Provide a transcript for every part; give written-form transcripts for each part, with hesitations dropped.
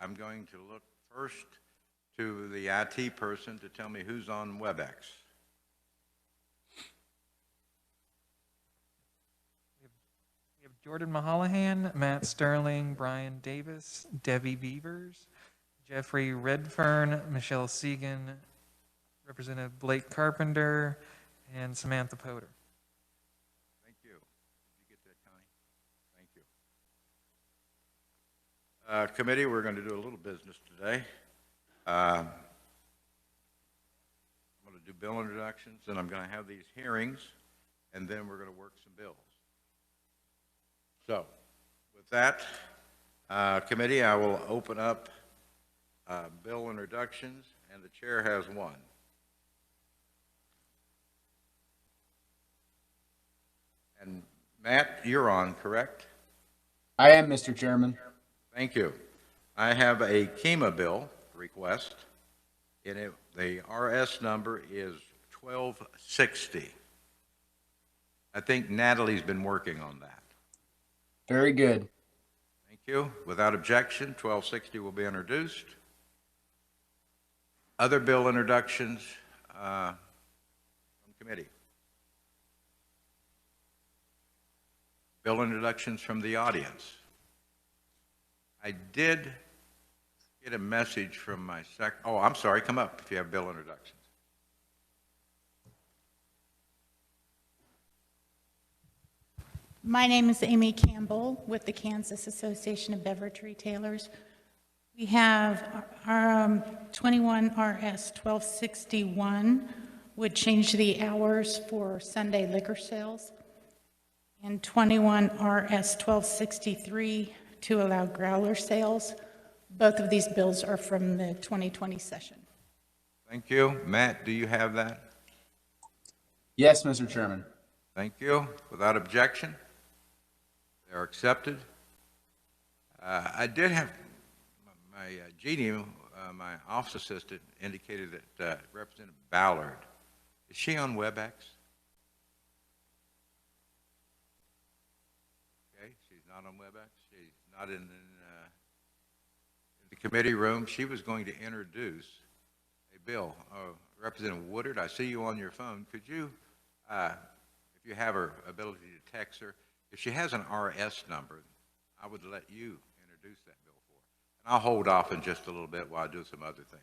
I'm going to look first to the IT person to tell me who's on Webex. We have Jordan Mahalahan, Matt Sterling, Brian Davis, Debbie Beavers, Jeffrey Redfern, Michelle Segan, Representative Blake Carpenter, and Samantha Potter. Thank you. Did you get that, Connie? Thank you. Committee, we're going to do a little business today. I'm going to do bill introductions, and I'm going to have these hearings, and then we're going to work some bills. So, with that, committee, I will open up bill introductions, and the chair has one. And Matt, you're on, correct? I am, Mr. Chairman. Thank you. I have a KEMA bill request, and the RS number is 1260. I think Natalie's been working on that. Very good. Thank you. Without objection, 1260 will be introduced. Other bill introductions from committee. Bill introductions from the audience. I did get a message from my oh, I'm sorry, come up if you have bill introductions. My name is Amy Campbell with the Kansas Association of Beverage Retailers. We have our 21 RS 1261 would change the hours for Sunday liquor sales, and 21 RS 1263 to allow growler sales. Both of these bills are from the 2020 session. Thank you. Matt, do you have that? Yes, Mr. Chairman. Thank you. Without objection, they are accepted. I did have my Jeannie, my office assistant, indicated that Representative Ballard, is she on WebEx? Okay, she's not on WebEx. She's not in the committee room. She was going to introduce a bill. Representative Woodard, I see you on your phone. Could you, if you have her ability to text her, if she has an RS number, I would let you introduce that bill for her. And I'll hold off in just a little bit while I do some other things.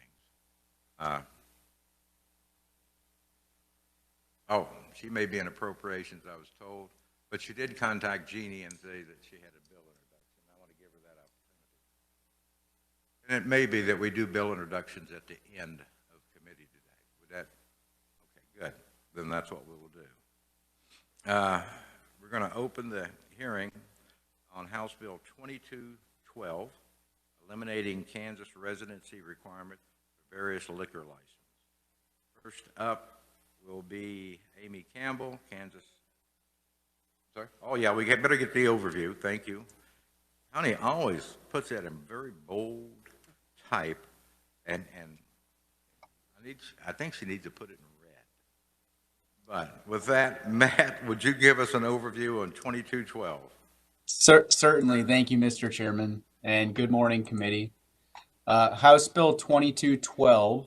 Oh, she may be in appropriations, I was told, but she did contact Jeannie and say that she had a bill introduction. I want to give her that opportunity. And it may be that we do bill introductions at the end of committee today. Would that, okay, good. Then that's what we will do. We're going to open the hearing on House Bill 2212, eliminating Kansas residency requirement for various liquor licenses. First up will be Amy Campbell, Kansas. Sorry? Oh, yeah, we better get the overview. Thank you. Honey always puts that in very bold type, and I think she needs to put it in red. But with that, Matt, would you give us an overview on 2212? Certainly. Thank you, Mr. Chairman, and good morning, committee. House Bill 2212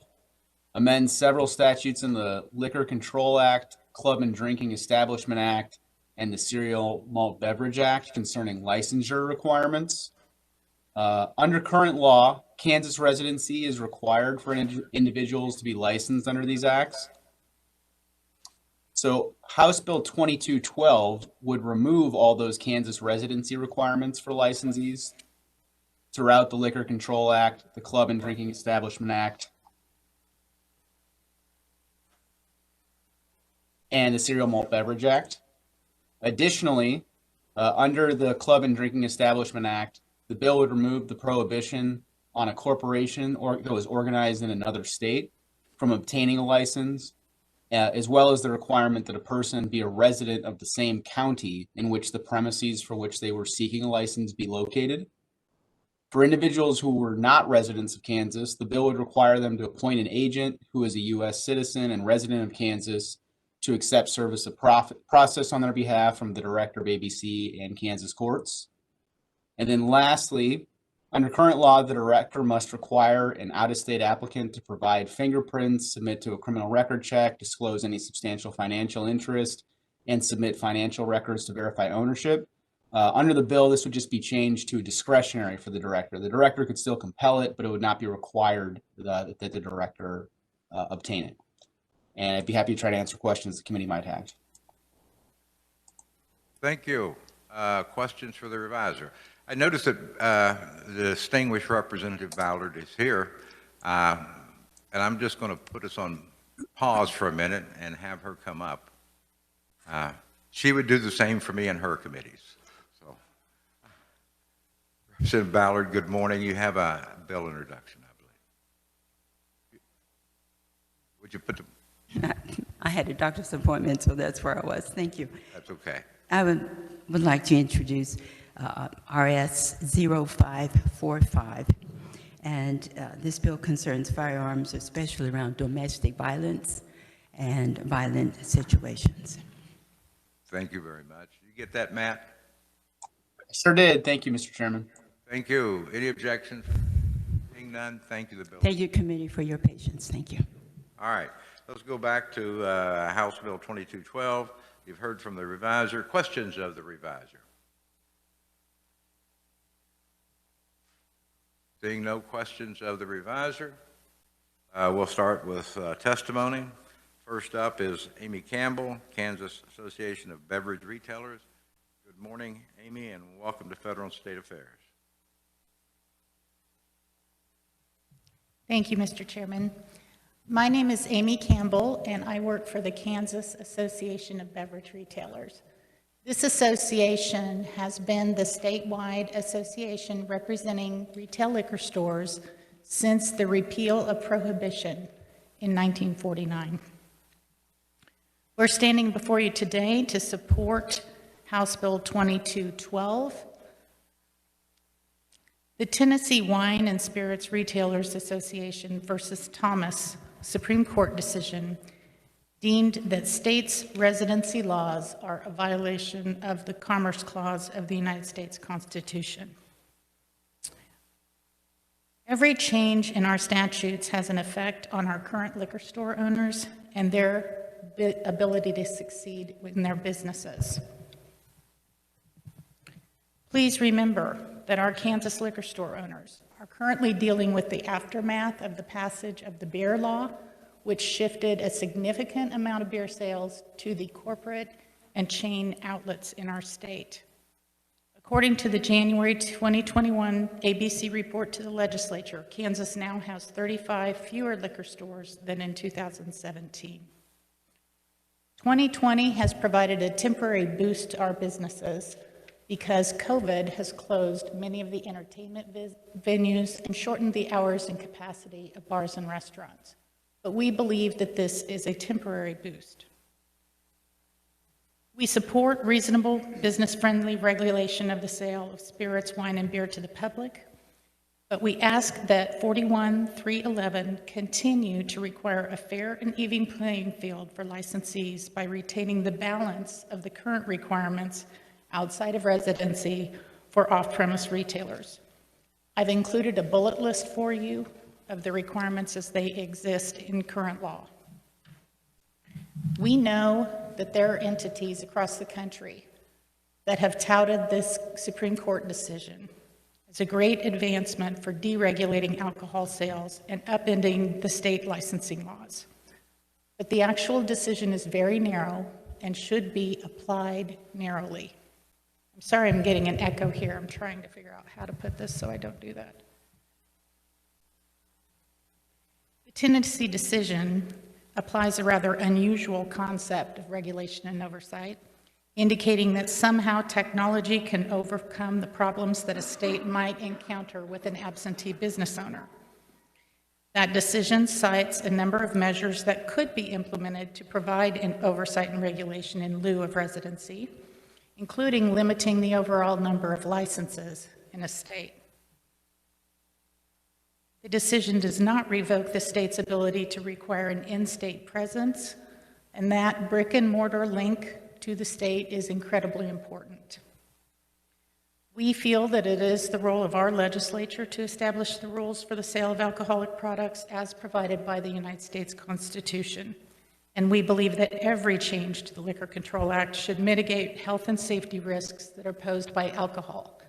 amends several statutes in the Liquor Control Act, Club and Drinking Establishment Act, and the Cereal Malt Beverage Act concerning licensure requirements. Under current law, Kansas residency is required for individuals to be licensed under these acts. So House Bill 2212 would remove all those Kansas residency requirements for licensees throughout the Liquor Control Act, the Club and Drinking Establishment Act, and the Cereal Malt Beverage Act. Additionally, under the Club and Drinking Establishment Act, the bill would remove the prohibition on a corporation that was organized in another state from obtaining a license, as well as the requirement that a person be a resident of the same county in which the premises for which they were seeking a license be located. For individuals who were not residents of Kansas, the bill would require them to appoint an agent who is a U.S. citizen and resident of Kansas to accept service of process on their behalf from the Director of ABC and Kansas courts. And then lastly, Under current law, the director must require an out-of-state applicant to provide fingerprints, submit to a criminal record check, disclose any substantial financial interest, and submit financial records to verify ownership. Under the bill, this would just be changed to discretionary for the director. The director could still compel it, but it would not be required that the director obtain it. And I'd be happy to try to answer questions the committee might have. Thank you. Questions for the reviser? I noticed that the distinguished Representative Ballard is here, and I'm just going to put us on pause for a minute and have her come up. She would do the same for me and her committees. So, Representative Ballard, good morning. You have a bill introduction, I believe. Would you put the... I had a doctor's appointment, so that's where I was. Thank you. That's okay. I would like to introduce RS 0545, and this bill concerns firearms, especially around domestic violence and violent situations. Thank you very much. You get that, Matt? Sure did. Thank you, Mr. Chairman. Thank you. Any objections? Seeing none, thank you. The bill. Thank you, committee, for your patience. Thank you. All right. Let's go back to House Bill 2212. You've heard from the reviser. Questions of the reviser? Seeing no questions of the reviser, we'll start with testimony. First up is Amy Campbell, Kansas Association of Beverage Retailers. Good morning, Amy, and welcome to Federal and State Affairs. Thank you, Mr. Chairman. My name is Amy Campbell, and I work for the Kansas Association of Beverage Retailers. This association has been the statewide association representing retail liquor stores since the repeal of prohibition in 1949. We're standing before you today to support House Bill 2212. The Tennessee Wine and Spirits Retailers Association versus Thomas Supreme Court decision deemed that states' residency laws are a violation of the Commerce Clause of the United States Constitution. Every change in our statutes has an effect on our current liquor store owners and their ability to succeed in their businesses. Please remember that our Kansas liquor store owners are currently dealing with the aftermath of the passage of the beer law, which shifted a significant amount of beer sales to the corporate and chain outlets in our state. According to the January 2021 ABC report to the legislature, Kansas now has 35 fewer liquor stores than in 2017. 2020 has provided a temporary boost to our businesses because COVID has closed many of the entertainment venues and shortened the hours and capacity of bars and restaurants. But we believe that this is a temporary boost. We support reasonable, business-friendly regulation of the sale of spirits, wine, and beer to the public, but we ask that 41311 continue to require a fair and even playing field for licensees by retaining the balance of the current requirements outside of residency for off-premise retailers. I've included a bullet list for you of the requirements as they exist in current law. We know that there are entities across the country that have touted this Supreme Court decision as a great advancement for deregulating alcohol sales and upending the state licensing laws. But the actual decision is very narrow and should be applied narrowly. I'm sorry I'm getting an echo here. I'm trying to figure out how to put this so I don't do that. The Tennessee decision applies a rather unusual concept of regulation and oversight, indicating that somehow technology can overcome the problems that a state might encounter with an absentee business owner. That decision cites a number of measures that could be implemented to provide an oversight and regulation in lieu of residency, including limiting the overall number of licenses in a state. The decision does not revoke the state's ability to require an in-state presence, and that brick and mortar link to the state is incredibly important. We feel that it is the role of our legislature to establish the rules for the sale of alcoholic products as provided by the United States Constitution. And we believe that every change to the Liquor Control Act should mitigate health and safety risks that are posed by alcohol.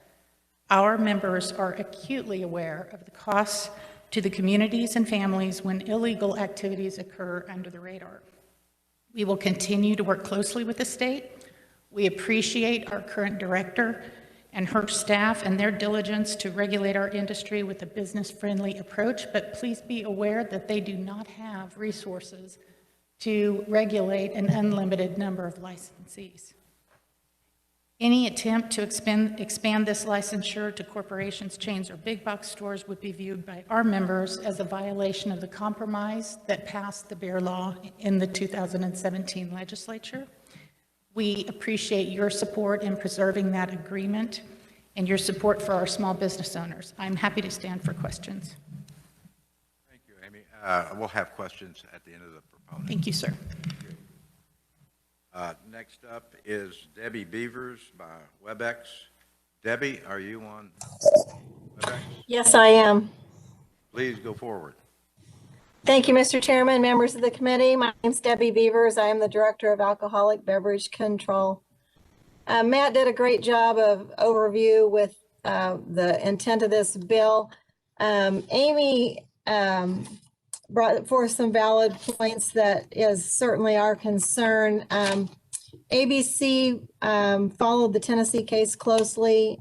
Our members are acutely aware of the costs to the communities and families when illegal activities occur under the radar. We will continue to work closely with the state. We appreciate our current director and her staff and their diligence to regulate our industry with a business-friendly approach, but please be aware that they do not have resources to regulate an unlimited number of licensees. Any attempt to expand this licensure to corporations, chains, or big box stores would be viewed by our members as a violation of the compromise that passed the beer law in the 2017 legislature. We appreciate your support in preserving that agreement and your support for our small business owners. I'm happy to stand for questions. Thank you, Amy. We'll have questions at the end of the proponent. Thank you, sir. Next up is Debbie Beavers by Webex. Debbie, are you on Webex? Yes, I am. Please go forward. Thank you, Mr. Chairman, members of the committee. My name is Debbie Beavers. I am the Director of Alcoholic Beverage Control. Matt did a great job of overview with the intent of this bill. Amy brought forth some valid points that is certainly our concern. ABC followed the Tennessee case closely,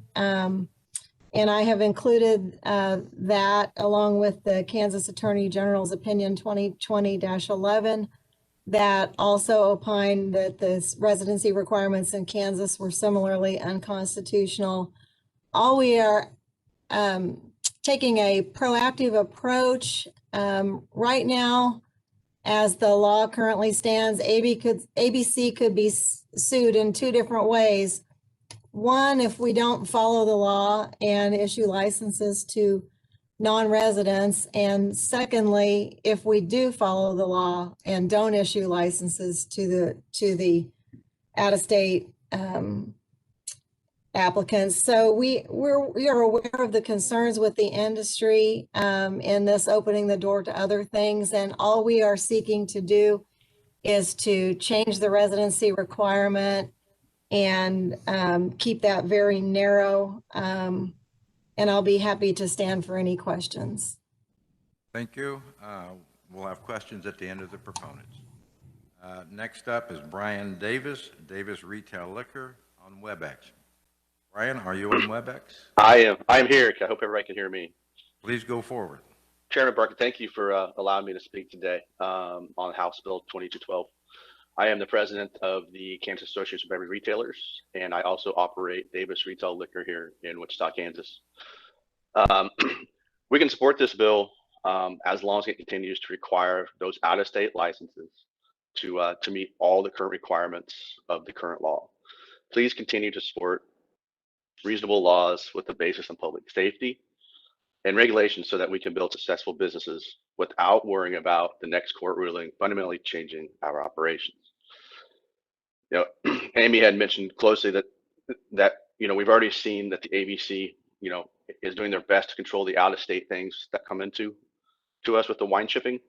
and I have included that along with the Kansas Attorney General's opinion 2020-11 that also opined that the residency requirements in Kansas were similarly unconstitutional. All we are taking a proactive approach right now. As the law currently stands, ABC could be sued in two different ways. One, if we don't follow the law and issue licenses to non-residents. And secondly, if we do follow the law and don't issue licenses to the out-of-state applicants. So we are aware of the concerns with the industry in this opening the door to other things. And all we are seeking to do is to change the residency requirement and keep that very narrow. And I'll be happy to stand for any questions. Thank you. We'll have questions at the end of the proponents. Next up is Brian Davis, Davis Retail Liquor on Webex. Brian, are you on Webex? I am. I'm here. I hope everybody can hear me. Please go forward. Chairman Barker, thank you for allowing me to speak today on House Bill 2212. I am the president of the Kansas Association of Beverage Retailers, and I also operate Davis Retail Liquor here in Wichita, Kansas. We can support this bill as long as it continues to require those out-of-state licenses to meet all the current requirements of the current law. Please continue to support reasonable laws with the basis in public safety and regulations so that we can build successful businesses without worrying about the next court ruling fundamentally changing our operations. You know, Amy had mentioned closely that we've already seen that the ABC is doing their best to control the out-of-state things that come into us with the wine shipping.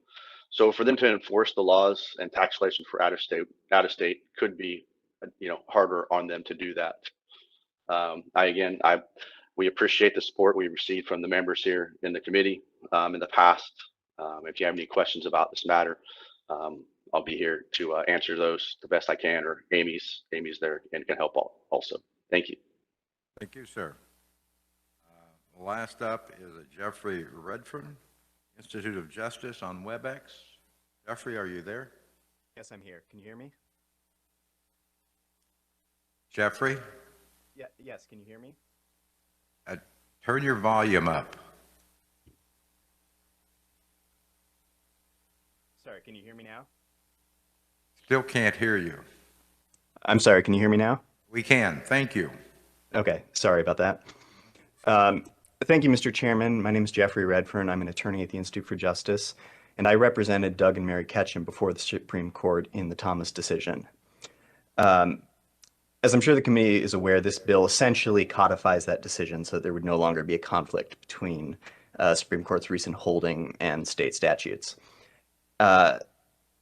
So for them to enforce the laws and tax legislation for out-of-state could be harder on them to do that. We appreciate the support we received from the members here in the committee in the past. If you have any questions about this matter, I'll be here to answer those the best I can, or Amy's there and can help also. Thank you. Thank you, sir. Last up is Jeffrey Redfern, Institute of Justice on Webex. Jeffrey, are you there? Yes, I'm here. Can you hear me? Jeffrey? Yeah, yes, can you hear me? Turn your volume up. Sorry, can you hear me now? Still can't hear you. I'm sorry, can you hear me now? We can. Thank you. Okay, sorry about that. Thank you, Mr. Chairman. My name is Jeffrey Redfern. I'm an attorney at the Institute for Justice, and I represented Doug and Mary Ketchum before the Supreme Court in the Thomas decision. as I'm sure the committee is aware, this bill essentially codifies that decision so that there would no longer be a conflict between Supreme Court's recent holding and state statutes.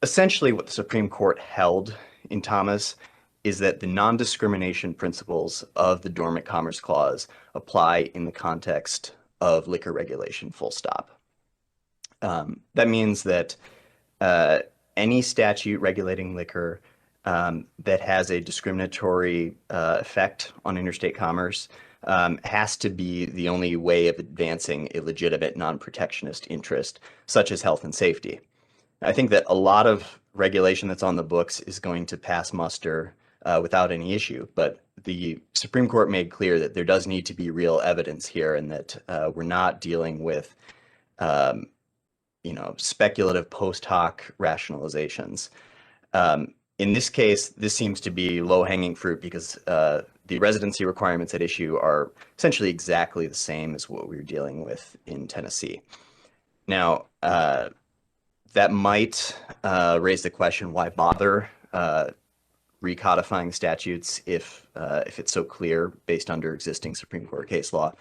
Essentially, what the Supreme Court held in Thomas is that the non-discrimination principles of the Dormant Commerce Clause apply in the context of liquor regulation, full stop. That means that any statute regulating liquor that has a discriminatory effect on interstate commerce has to be the only way of advancing a legitimate non-protectionist interest, such as health and safety. I think that a lot of regulation that's on the books is going to pass muster without any issue, but the Supreme Court made clear that there does need to be real evidence here, and that we're not dealing with speculative post hoc rationalizations. In this case, this seems to be low-hanging fruit because the residency requirements at issue are essentially exactly the same as what we were dealing with in Tennessee. Now, that might raise the question, why bother recodifying statutes if it's so clear based under existing Supreme Court case law?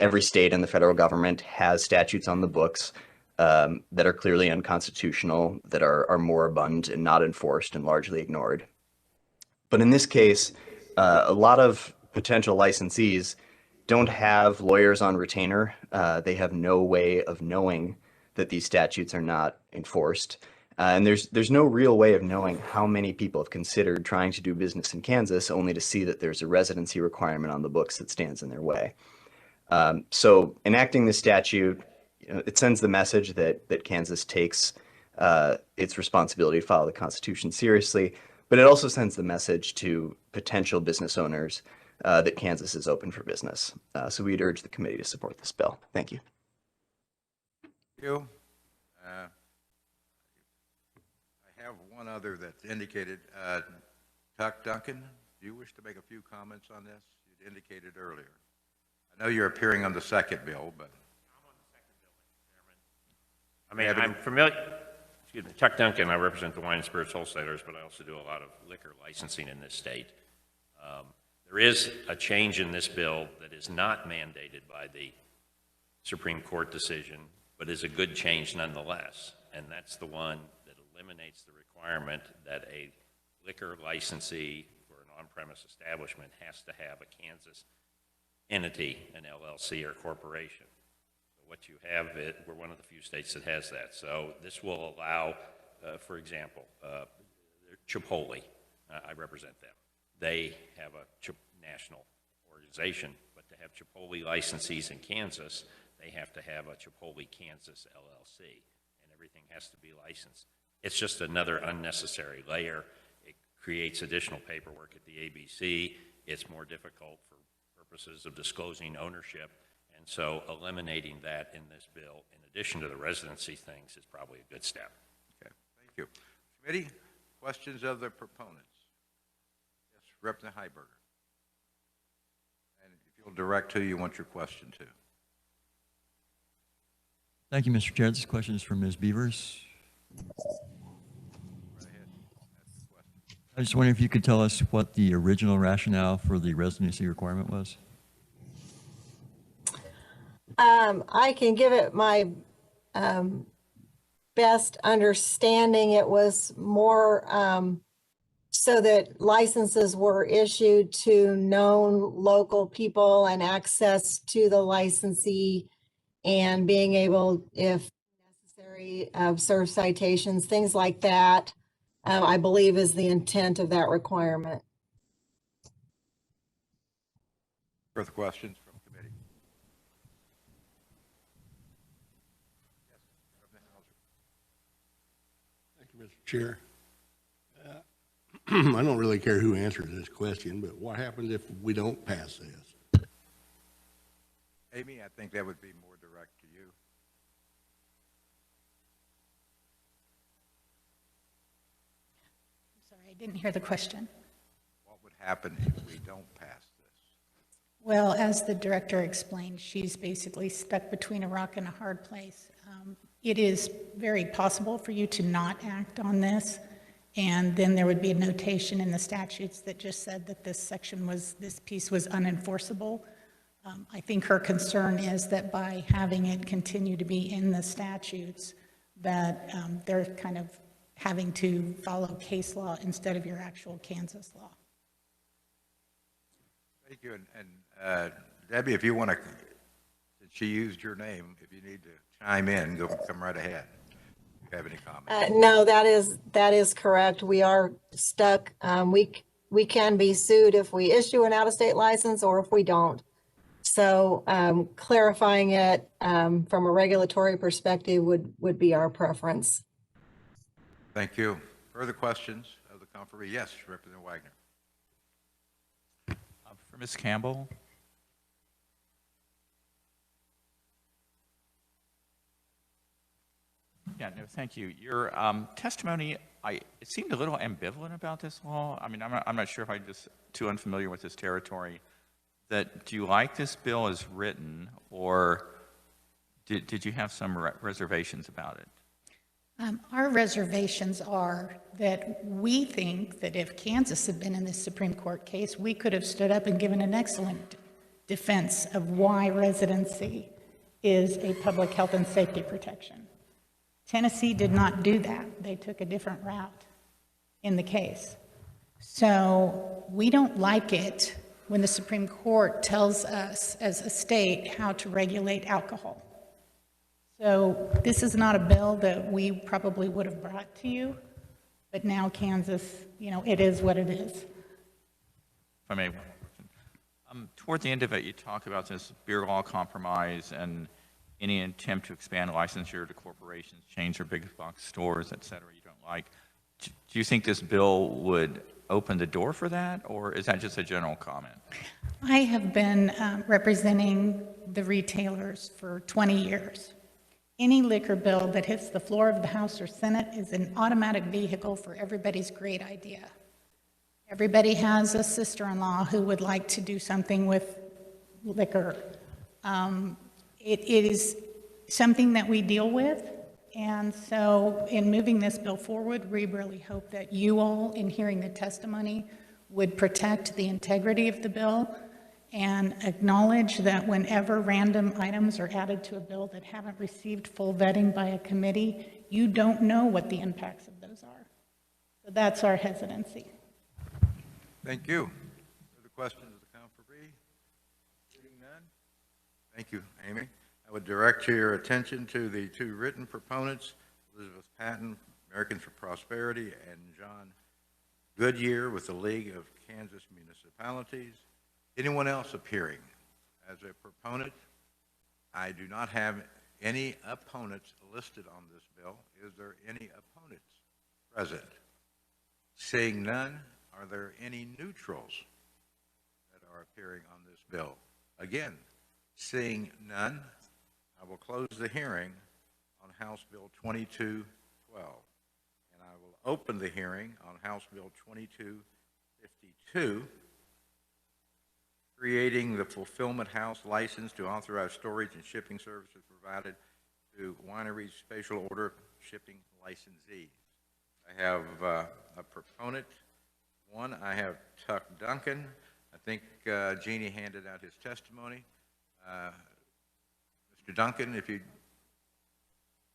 Every state and the federal government has statutes on the books that are clearly unconstitutional, that are moribund and not enforced and largely ignored. But in this case, a lot of potential licensees don't have lawyers on retainer. They have no way of knowing that these statutes are not enforced. And there's no real way of knowing how many people have considered trying to do business in Kansas only to see that there's a residency requirement on the books that stands in their way. So enacting this statute, it sends the message that Kansas takes its responsibility to follow the Constitution seriously, but it also sends the message to potential business owners that Kansas is open for business. So we'd urge the committee to support this bill. Thank you. Thank you. I have one other that's indicated. Tuck Duncan, do you wish to make a few comments on this? You'd indicated earlier. I know you're appearing on the second bill, but. I'm on the second bill, Mr. Chairman. I mean, I'm familiar, excuse me, Tuck Duncan, I represent the wine and spirits wholesalers, but I also do a lot of liquor licensing in this state. There is a change in this bill that is not mandated by the Supreme Court decision, but is a good change nonetheless. And that's the one that eliminates the requirement that a liquor licensee for an on-premise establishment has to have a Kansas entity, an LLC or corporation. So what you have, we're one of the few states that has that. So this will allow, for example, Chipotle, I represent them. They have a national organization, but to have Chipotle licensees in Kansas, they have to have a Chipotle Kansas LLC, and everything has to be licensed. It's just another unnecessary layer. It creates additional paperwork at the ABC. It's more difficult for purposes of disclosing ownership, and so eliminating that in this bill, in addition to the residency things, is probably a good step. Okay, thank you. Committee, questions of the proponents? Yes, Representative Heiberger. And if you'll direct who you want your question to. Thank you, Mr. Chair. This question is from Ms. Beavers. Right ahead. Ask the question. I just wonder if you could tell us what the original rationale for the residency requirement was. I can give it my best understanding. It was more so that licenses were issued to known local people and access to the licensee and being able, if necessary, serve citations, things like that, I believe is the intent of that requirement. Further questions from committee? Yes, Representative Hauser. Thank you, Mr. Chair. I don't really care who answers this question, but what happens if we don't pass this? Amy, I think that would be more direct to you. I'm sorry, I didn't hear the question. What would happen if we don't pass this? Well, as the director explained, she's basically stuck between a rock and a hard place. It is very possible for you to not act on this And then there would be a notation in the statutes that just said that this piece was unenforceable. I think her concern is that by having it continue to be in the statutes, that they're kind of having to follow case law instead of your actual Kansas law. Thank you. And Debbie, if you want to, since she used your name, if you need to chime in, come right ahead. If you have any comments. No, that is correct. We are stuck. We can be sued if we issue an out-of-state license or if we don't. So clarifying it from a regulatory perspective would be our preference. Thank you. Further questions of the conferee? Yes, Representative Wagner. For Ms. Campbell. Yeah, no, thank you. Your testimony, it seemed a little ambivalent about this law. I mean, I'm not sure if I'm just too unfamiliar with this territory. Do you like this bill as written, or did you have some reservations about it? Our reservations are that we think that if Kansas had been in this Supreme Court case, we could have stood up and given an excellent defense of why residency is a public health and safety protection. Tennessee did not do that. They took a different route in the case. So we don't like it when the Supreme Court tells us as a state how to regulate alcohol. So this is not a bill that we probably would have brought to you, but now Kansas, it is what it is. If I may, toward the end of it, you talk about this beer law compromise and any attempt to expand licensure to corporations, chains or big box stores, et cetera, you don't like. Do you think this bill would open the door for that, or is that just a general comment? I have been representing the retailers for 20 years. Any liquor bill that hits the floor of the House or Senate is an automatic vehicle for everybody's great idea. Everybody has a sister-in-law who would like to do something with liquor. It is something that we deal with, and so in moving this bill forward, we really hope that you all, in hearing the testimony, would protect the integrity of the bill and acknowledge that whenever random items are added to a bill that haven't received full vetting by a committee, you don't know what the impacts of those are. So that's our hesitancy. Thank you. Further questions of the conferee? Hearing none. Thank you, Amy. I would direct your attention to the two written proponents, Elizabeth Patton, Americans for Prosperity, and John Goodyear with the League of Kansas Municipalities. Anyone else appearing as a proponent? I do not have any opponents listed on this bill. Is there any opponents present? Seeing none, are there any neutrals that are appearing on this bill? Again, seeing none, I will close the hearing on House Bill 2212, and I will open the hearing on House Bill 2252, creating the fulfillment house license to authorize storage and shipping services provided to wineries special order shipping licensees. I have a proponent. One, I have Tuck Duncan. I think Jeannie handed out his testimony. Mr. Duncan, if you,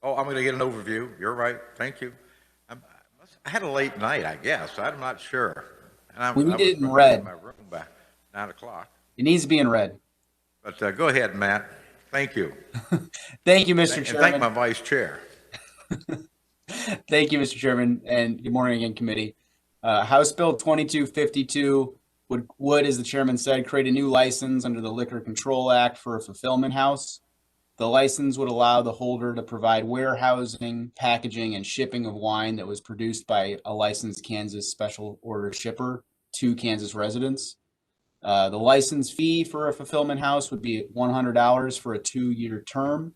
I'm going to get an overview. You're right. Thank you. I had a late night, I guess. I'm not sure. And We need it in red. My room by 9 o'clock. It needs to be in red. But go ahead, Matt. Thank you. Thank you, Mr. And Chairman. thank my vice chair. Thank you, Mr. Chairman, and good morning again, committee. House Bill 2252 would, as the chairman said, create a new license under the Liquor Control Act for a fulfillment house. The license would allow the holder to provide warehousing, packaging, and shipping of wine that was produced by a licensed Kansas special order shipper to Kansas residents. The license fee for a fulfillment house would be $100 for a 2-year term.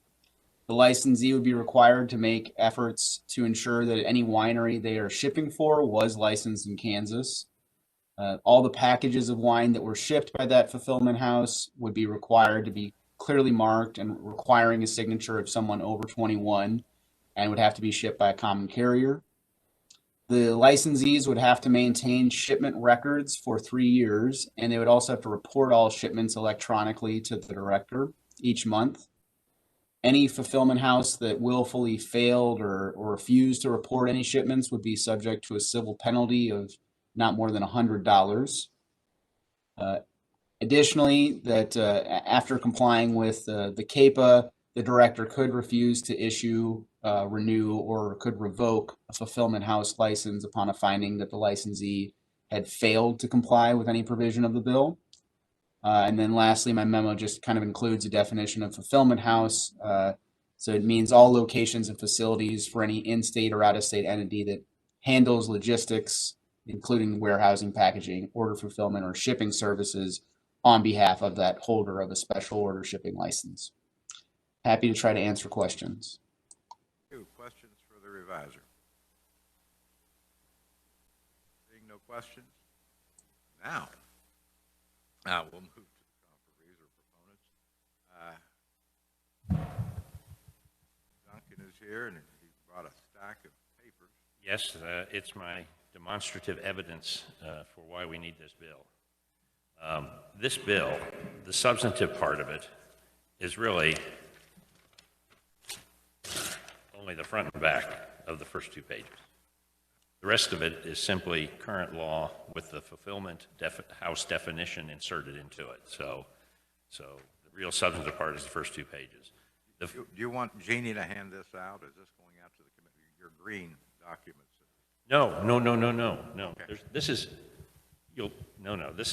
The licensee would be required to make efforts to ensure that any winery they are shipping for was licensed in Kansas. All the packages of wine that were shipped by that fulfillment house would be required to be clearly marked and requiring a signature of someone over 21, and would have to be shipped by a common carrier. The licensees would have to maintain shipment records for 3 years, and they would also have to report all shipments electronically to the director each month. Any fulfillment house that willfully failed or refused to report any shipments would be subject to a civil penalty of not more than $100. Additionally, that after complying with the CAPA, the director could refuse to issue, renew, or could revoke a fulfillment house license upon a finding that the licensee had failed to comply with any provision of the bill. And then lastly, my memo just kind of includes a definition of fulfillment house. So it means all locations and facilities for any in-state or out-of-state entity that handles logistics, including warehousing, packaging, order fulfillment, or shipping services on behalf of that holder of a special order shipping license. Happy to try to answer questions. Questions for the reviser? Seeing no questions? Now we'll move to the conferees or proponents. Duncan is here, and he brought a stack of papers. Yes, it's my demonstrative evidence for why we need this bill. This bill, the substantive part of it, is really only the front and back of the first 2 pages. The rest of it is simply current law with the fulfillment house definition inserted into it. So the real substantive part is the first 2 pages. Do you want Jeannie to hand this out? Is this going out to the committee? Your green documents? No. Okay. This is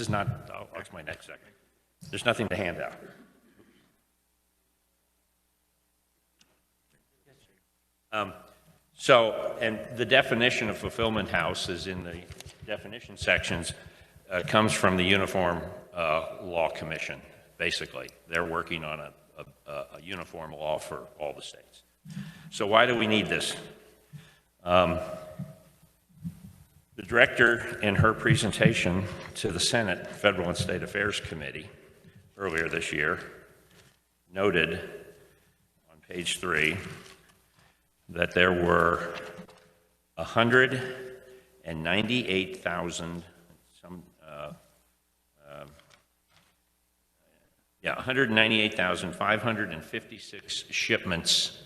not, I'll explain next second. There's nothing to hand out. And the definition of fulfillment house is in the definition sections, comes from the Uniform Law Commission, basically. They're working on a uniform law for all the states. So why do we need this? The director, in her presentation to the Senate Federal and State Affairs Committee earlier this year, noted on page 3 that there were 198,556 shipments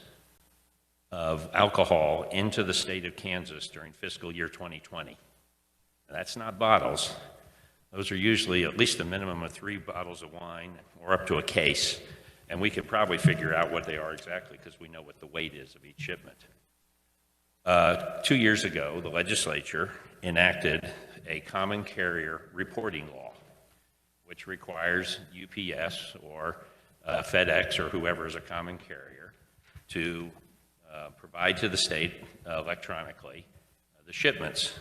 of alcohol into the state of Kansas during fiscal year 2020. Now, that's not bottles. Those are usually at least a minimum of 3 bottles of wine or up to a case. And we could probably figure out what they are exactly because we know what the weight is of each shipment. 2 years ago, the legislature enacted a common carrier reporting law, which requires UPS or FedEx or whoever is a common carrier to provide to the state electronically the shipments.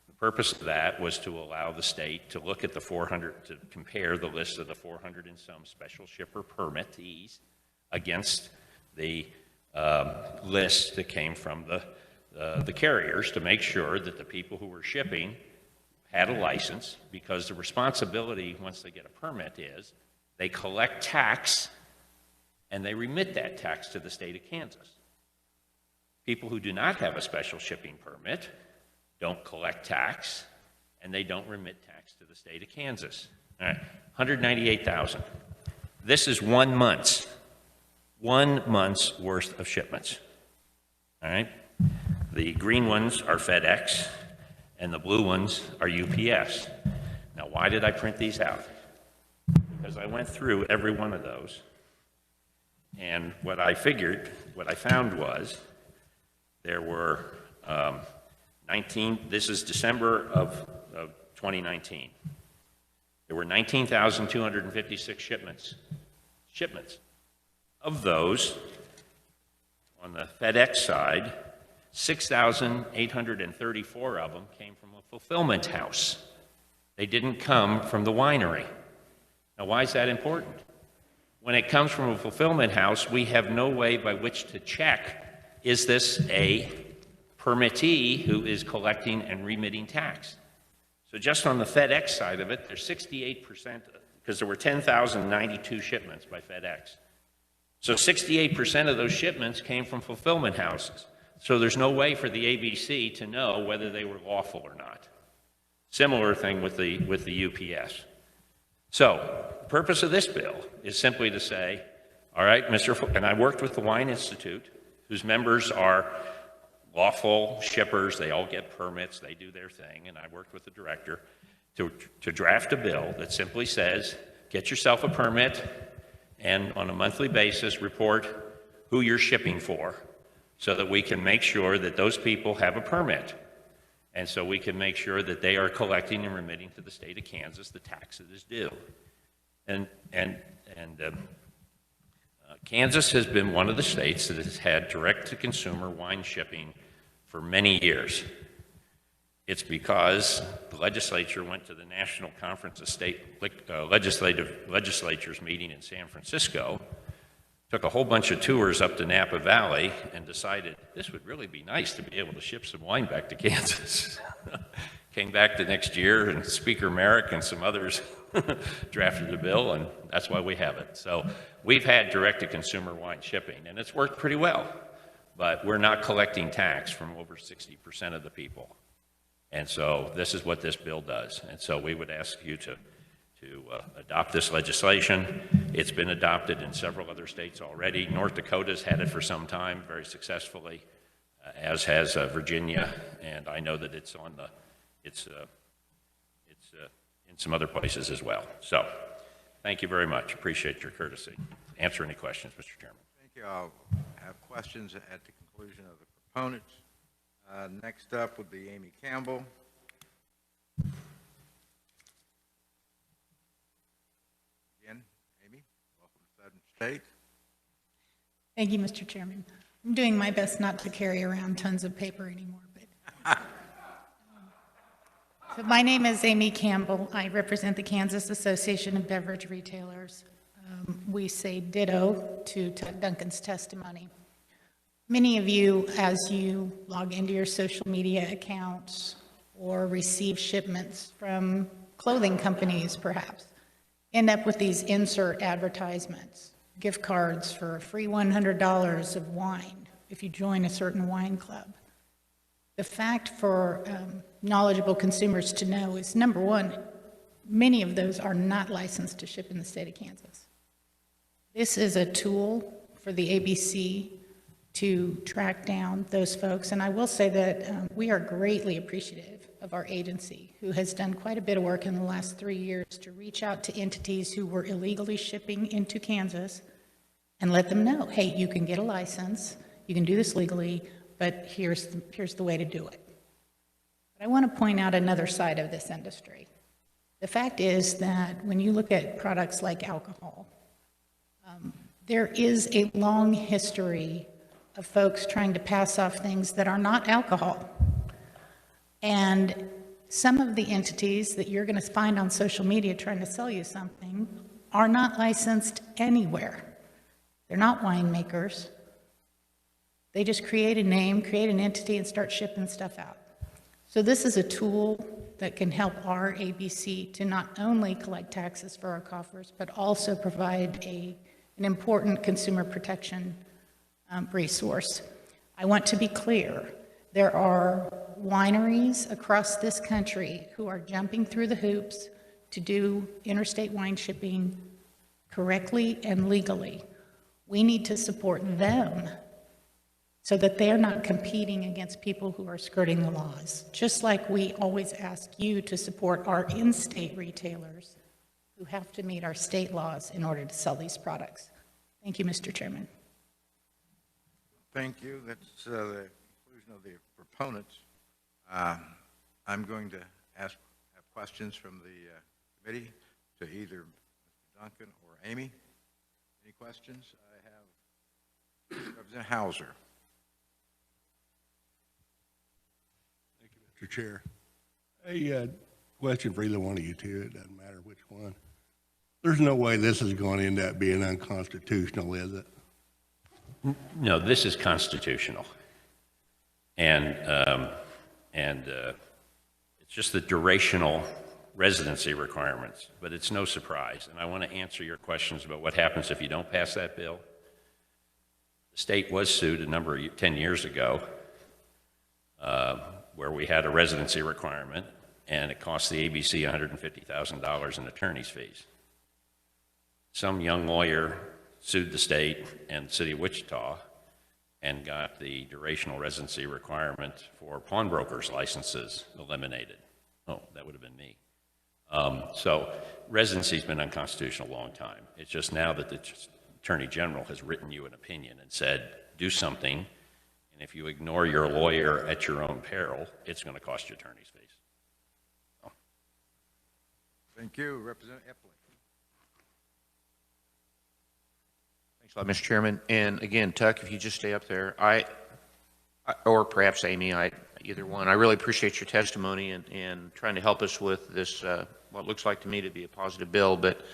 The purpose of that was to allow the state to look at the 400, to compare the list of the 400 and some special shipper permittees against the list that came from the carriers to make sure that the people who were shipping had a license, because the responsibility once they get a permit is they collect tax and they remit that tax to the state of Kansas. People who do not have a special shipping permit don't collect tax, and they don't remit tax to the state of Kansas. All right, 198,000. This is 1 month's worth of shipments. All right, the green ones are FedEx, and the blue ones are UPS. Now, why did I print these out? Because I went through every one of those, and what I found was there were 19, this is December of 2019. There were 19,256 shipments. Of those, on the FedEx side, 6,834 of them came from a fulfillment house. They didn't come from the winery. Now, why is that important? When it comes from a fulfillment house, we have no way by which to check, is this a permittee who is collecting and remitting tax? So just on the FedEx side of it, there's 68%, because there were 10,092 shipments by FedEx. So 68% of those shipments came from fulfillment houses. So there's no way for the ABC to know whether they were lawful or not. Similar thing with the UPS. So the purpose of this bill is simply to say, all right, and I worked with the Wine Institute, whose members are lawful shippers, they all get permits, they do their thing, and I worked with the director to draft a bill that simply says, get yourself a permit, and on a monthly basis, report who you're shipping for, so that we can make sure that those people have a permit. And so we can make sure that they are collecting and remitting to the state of Kansas the tax that is due. And Kansas has been one of the states that has had direct-to-consumer wine shipping for many years. It's because the legislature went to the National Conference of State Legislatures meeting in San Francisco, took a whole bunch of tours up to Napa Valley, and decided this would really be nice to be able to ship some wine back to Kansas. Came back the next year, and Speaker Merrick and some others drafted a bill, and that's why we have it. So we've had direct-to-consumer wine shipping, and it's worked pretty well. But we're not collecting tax from over 60% of the people. And so this is what this bill does. And so we would ask you to adopt this legislation. It's been adopted in several other states already. North Dakota's had it for some time, very successfully, as has Virginia. And I know that it's in some other places as well. So thank you very much. Appreciate your courtesy. Answer any questions, Mr. Chairman. Thank you. I'll have questions at the conclusion of the proponents. Next up would be Amy Campbell. Again, Amy, welcome to Southern State. Thank you, Mr. Chairman. I'm doing my best not to carry around tons of paper anymore. But so my name is Amy Campbell. I represent the Kansas Association of Beverage Retailers. We say ditto to Ted Duncan's testimony. Many of you, as you log into your social media accounts or receive shipments from clothing companies, perhaps, end up with these insert advertisements, gift cards for a free $100 of wine if you join a certain wine club. The fact for knowledgeable consumers to know is, number one, many of those are not licensed to ship in the state of Kansas. This is a tool for the ABC to track down those folks. And I will say that we are greatly appreciative of our agency, who has done quite a bit of work in the last 3 years to reach out to entities who were illegally shipping into Kansas and let them know, hey, you can get a license, you can do this legally, but here's the way to do it. But I want to point out another side of this industry. The fact is that when you look at products like alcohol, there is a long history of folks trying to pass off things that are not alcohol. And some of the entities that you're going to find on social media trying to sell you something are not licensed anywhere. They're not winemakers. They just create a name, create an entity, and start shipping stuff out. So this is a tool that can help our ABC to not only collect taxes for our coffers, but also provide an important consumer protection resource. I want to be clear. There are wineries across this country who are jumping through the hoops to do interstate wine shipping correctly and legally. We need to support them so that they're not competing against people who are skirting the laws, just like we always ask you to support our in-state retailers who have to meet our state laws in order to sell these products. Thank you, Mr. Chairman. Thank you. That's the conclusion of the proponents. I'm going to have questions from the committee to either Mr. Duncan or Amy. Any questions? I have Representative Hauser. Thank you, Mr. Chair. A question for either one of you two. It doesn't matter which one. There's no way this is going to end up being unconstitutional, is it? No, this is constitutional. And it's just the durational residency requirements, but it's no surprise. And I want to answer your questions about what happens if you don't pass that bill. The state was sued 10 years ago where we had a residency requirement, and it cost the ABC $150,000 in attorney's fees. Some young lawyer sued the state and the city of Wichita and got the durational residency requirement for pawnbrokers' licenses eliminated. Oh, that would have been me. So residency's been unconstitutional a long time. It's just now that the Attorney General has written you an opinion and said, do something, and if you ignore your lawyer at your own peril, it's going to cost you attorney's fees. So. Thank you. Representative Epling. Thanks a lot, Mr. Chairman. And again, Tuck, if you just stay up there, or perhaps Amy, either one, I really appreciate your testimony and trying to help us with this, what looks like to me to be a positive bill. But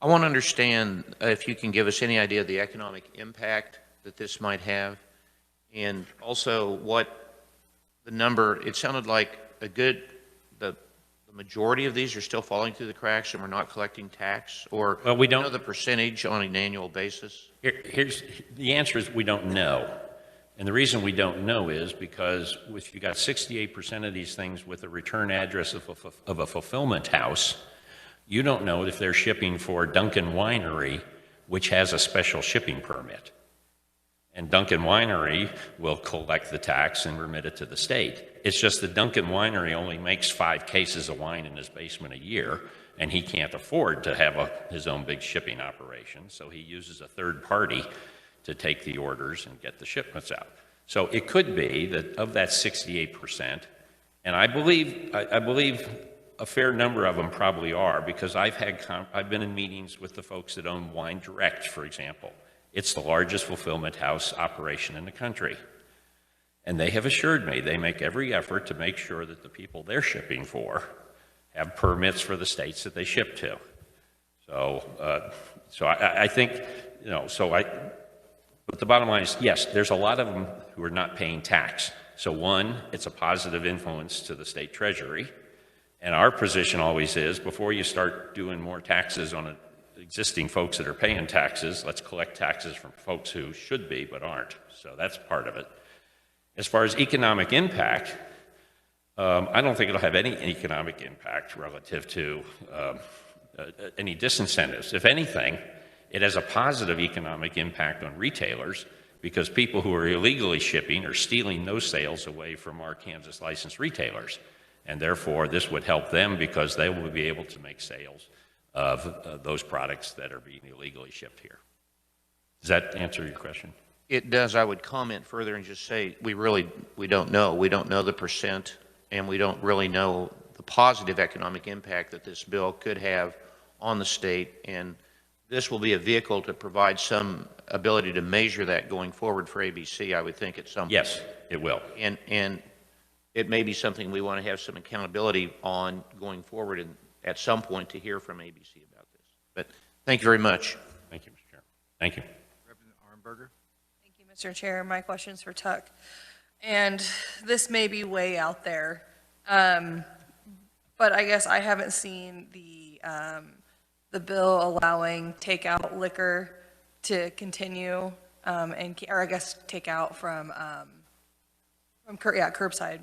I want to understand if you can give us any idea of the economic impact that this might have, and also what the number, it sounded like the majority of these are still falling through the cracks and we're not collecting tax, or well, we don't know the percentage on an annual basis? Here's the answer is we don't know. And the reason we don't know is because if you got 68% of these things with a return address of a fulfillment house, you don't know if they're shipping for Duncan Winery, which has a special shipping permit. And Duncan Winery will collect the tax and remit it to the state. It's just that Duncan Winery only makes 5 cases of wine in his basement a year, and he can't afford to have his own big shipping operation, so he uses a third party to take the orders and get the shipments out. So it could be that of that 68%, and I believe a fair number of them probably are, because I've been in meetings with the folks that own Wine Direct, for example. It's the largest fulfillment house operation in the country. And they have assured me they make every effort to make sure that the people they're shipping for have permits for the states that they ship to. So, I think, but the bottom line is, yes, there's a lot of them who are not paying tax. So one, it's a positive influence to the state treasury. And our position always is, before you start doing more taxes on existing folks that are paying taxes, let's collect taxes from folks who should be but aren't. So that's part of it. As far as economic impact, I don't think it'll have any economic impact relative to any disincentives. If anything, it has a positive economic impact on retailers, because people who are illegally shipping are stealing those sales away from our Kansas licensed retailers. And therefore, this would help them because they will be able to make sales of those products that are being illegally shipped here. Does that answer your question? It does. I would comment further and just say we don't know. We don't know the percent, and we don't really know the positive economic impact that this bill could have on the state. And this will be a vehicle to provide some ability to measure that going forward for ABC, I would think, at some point. Yes, it will. And it may be something we want to have some accountability on going forward, and at some point to hear from ABC about this. But thank you very much. Thank you, Mr. Chairman. Thank you. Representative Arnberger. Thank you, Mr. Chair. My question's for Tuck. And this may be way out there, but I guess I haven't seen the bill allowing takeout liquor to continue, or I guess takeout from curbside.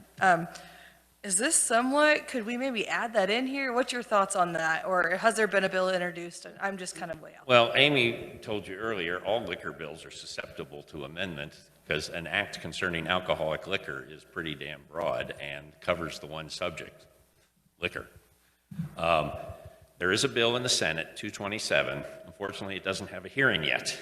Is this somewhat, could we maybe add that in here? What's your thoughts on that? Or has there been a bill introduced? I'm just kind of way out. Well, Amy told you earlier, all liquor bills are susceptible to amendment because an act concerning alcoholic liquor is pretty damn broad and covers the one subject, liquor. There is a bill in the Senate, 227. Unfortunately, it doesn't have a hearing yet.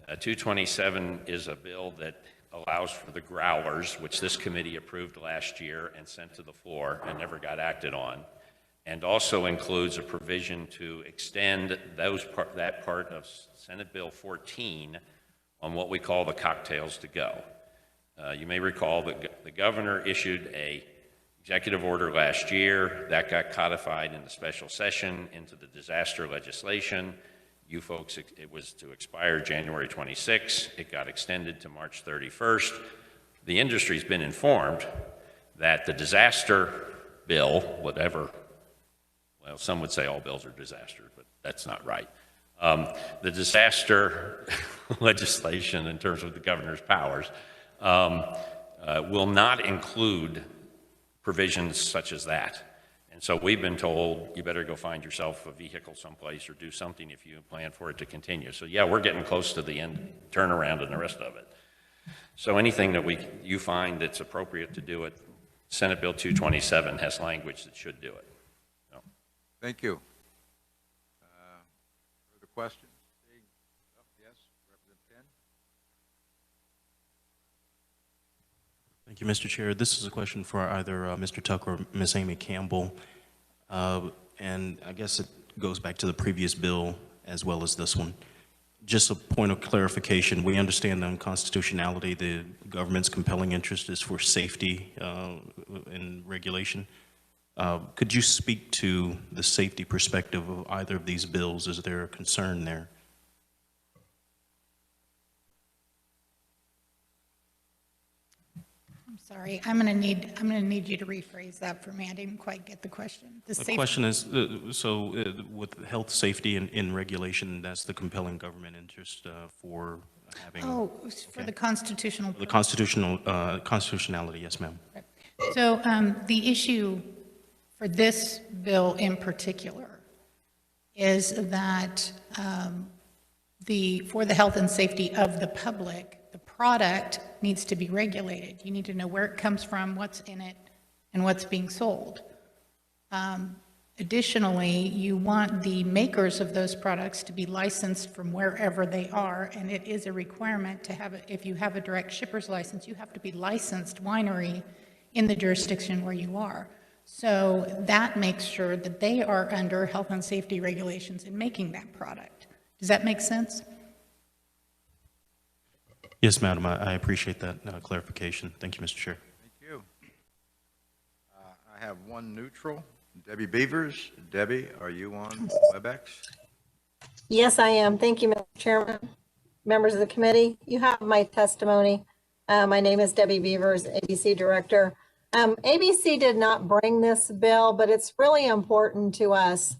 227 is a bill that allows for the growlers, which this committee approved last year and sent to the floor and never got acted on, and also includes a provision to extend that part of Senate Bill 14 on what we call the cocktails to go. You may recall that the governor issued a executive order last year that got codified in the special session into the disaster legislation. You folks, it was to expire January 26. It got extended to March 31st. The industry's been informed that the disaster bill, whatever, well, some would say all bills are disaster, but that's not right. The disaster legislation in terms of the governor's powers will not include provisions such as that. And so we've been told, you better go find yourself a vehicle someplace or do something if you plan for it to continue. So yeah, we're getting close to the end turnaround and the rest of it. So anything that you find that's appropriate to do it, Senate Bill 227 has language that should do it. So. Thank you. Further questions? Yes, Representative Penn. Thank you, Mr. Chair. This is a question for either Mr. Tuck or Ms. Amy Campbell. And I guess it goes back to the previous bill as well as this one. Just a point of clarification. We understand the unconstitutionality. The government's compelling interest is for safety and regulation. Could you speak to the safety perspective of either of these bills? Is there a concern there? I'm sorry, I'm gonna need you to rephrase that for me. I didn't quite get the question. The question is, with health, safety, and regulation, that's the compelling government interest for having. Oh, for the constitutional. The constitutionality, yes, ma'am. So the issue for this bill in particular is that for the health and safety of the public, the product needs to be regulated. You need to know where it comes from, what's in it, and what's being sold. Additionally, you want the makers of those products to be licensed from wherever they are, and it is a requirement to have, if you have a direct shipper's license, you have to be licensed winery in the jurisdiction where you are. So that makes sure that they are under health and safety regulations in making that product. Does that make sense? Yes, madam. I appreciate that clarification. Thank you, Mr. Chair. Thank you. I have one neutral, Debbie Beavers. Debbie, are you on Webex? Yes, I am. Thank you, Mr. Chairman. Members of the committee, you have my testimony. My name is Debbie Beavers, ABC Director. ABC did not bring this bill, but it's really important to us.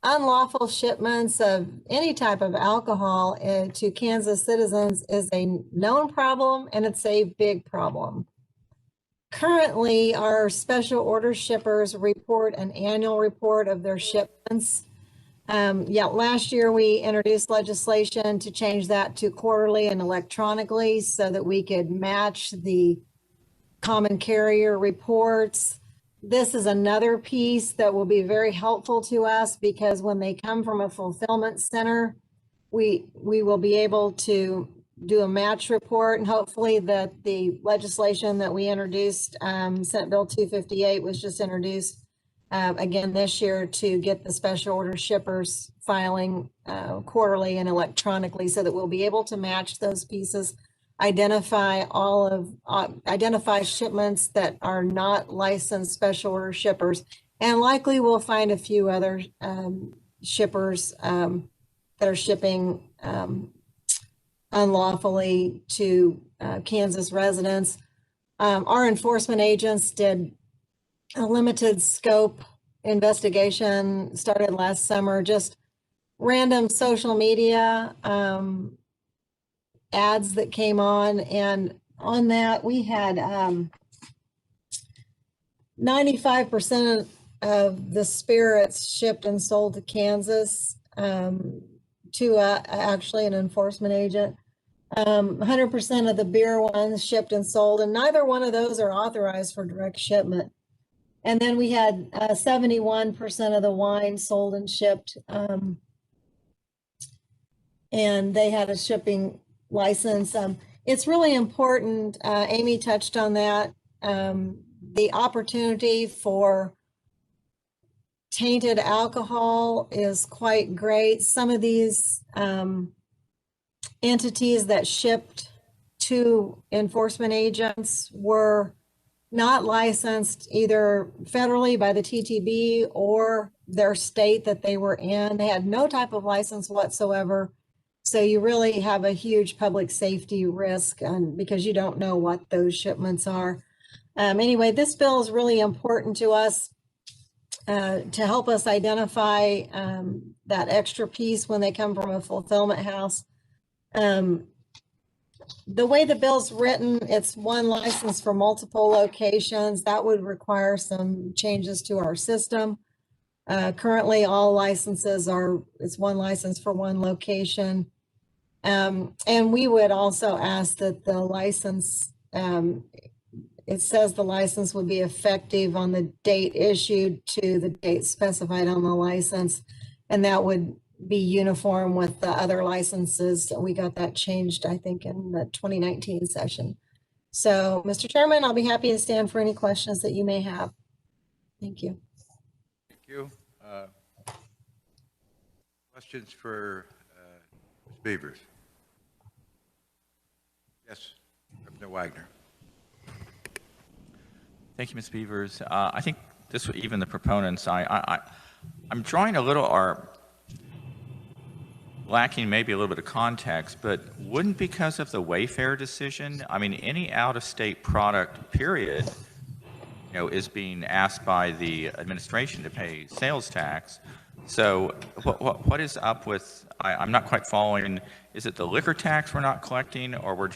Unlawful shipments of any type of alcohol to Kansas citizens is a known problem, and it's a big problem. Currently, our special order shippers report an annual report of their shipments. Last year we introduced legislation to change that to quarterly and electronically so that we could match the common carrier reports. This is another piece that will be very helpful to us because when they come from a fulfillment center, we will be able to do a match report, and hopefully that the legislation that we introduced, Senate Bill 258 was just introduced again this year to get the special order shippers filing quarterly and electronically so that we'll be able to match those pieces. Identify shipments that are not licensed special order shippers, and likely we'll find a few other shippers that are shipping unlawfully to Kansas residents. Our enforcement agents did a limited scope investigation, started last summer, just random social media ads that came on, and on that we had 95% of the spirits shipped and sold to Kansas to actually an enforcement agent. 100% of the beer ones shipped and sold, and neither one of those are authorized for direct shipment. And then we had 71% of the wine sold and shipped, and they had a shipping license. It's really important, Amy touched on that, the opportunity for tainted alcohol is quite great. Some of these entities that shipped to enforcement agents were not licensed either federally by the TTB or their state that they were in. They had no type of license whatsoever. So you really have a huge public safety risk because you don't know what those shipments are. Anyway, this bill is really important to us to help us identify that extra piece when they come from a fulfillment house. The way the bill's written, it's one license for multiple locations. That would require some changes to our system. Currently, all licenses it's one license for one location. And we would also ask that the license, it says the license would be effective on the date issued to the date specified on the license. And that would be uniform with the other licenses. We got that changed, I think, in the 2019 session. So, Mr. Chairman, I'll be happy to stand for any questions that you may have. Thank you. Thank you. Questions for Ms. Beavers? Yes, Representative Wagner. Thank you, Ms. Beavers. I think this, even the proponents, I'm drawing a little, or lacking maybe a little bit of context, but wouldn't, because of the Wayfair decision, I mean, any out-of-state product, period, is being asked by the administration to pay sales tax. So what is up with, I'm not quite following, is it the liquor tax we're not collecting, or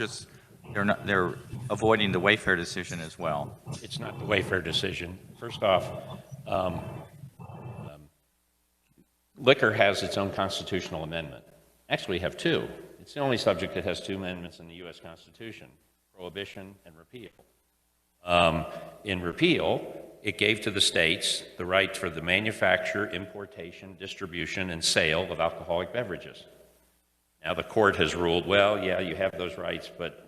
they're avoiding the Wayfair decision as well? It's not the Wayfair decision. First off, liquor has its own constitutional amendment. Actually, we have two. It's the only subject that has two amendments in the U.S. Constitution, prohibition and repeal. In repeal, it gave to the states the right for the manufacture, importation, distribution, and sale of alcoholic beverages. Now the court has ruled, well, yeah, you have those rights, but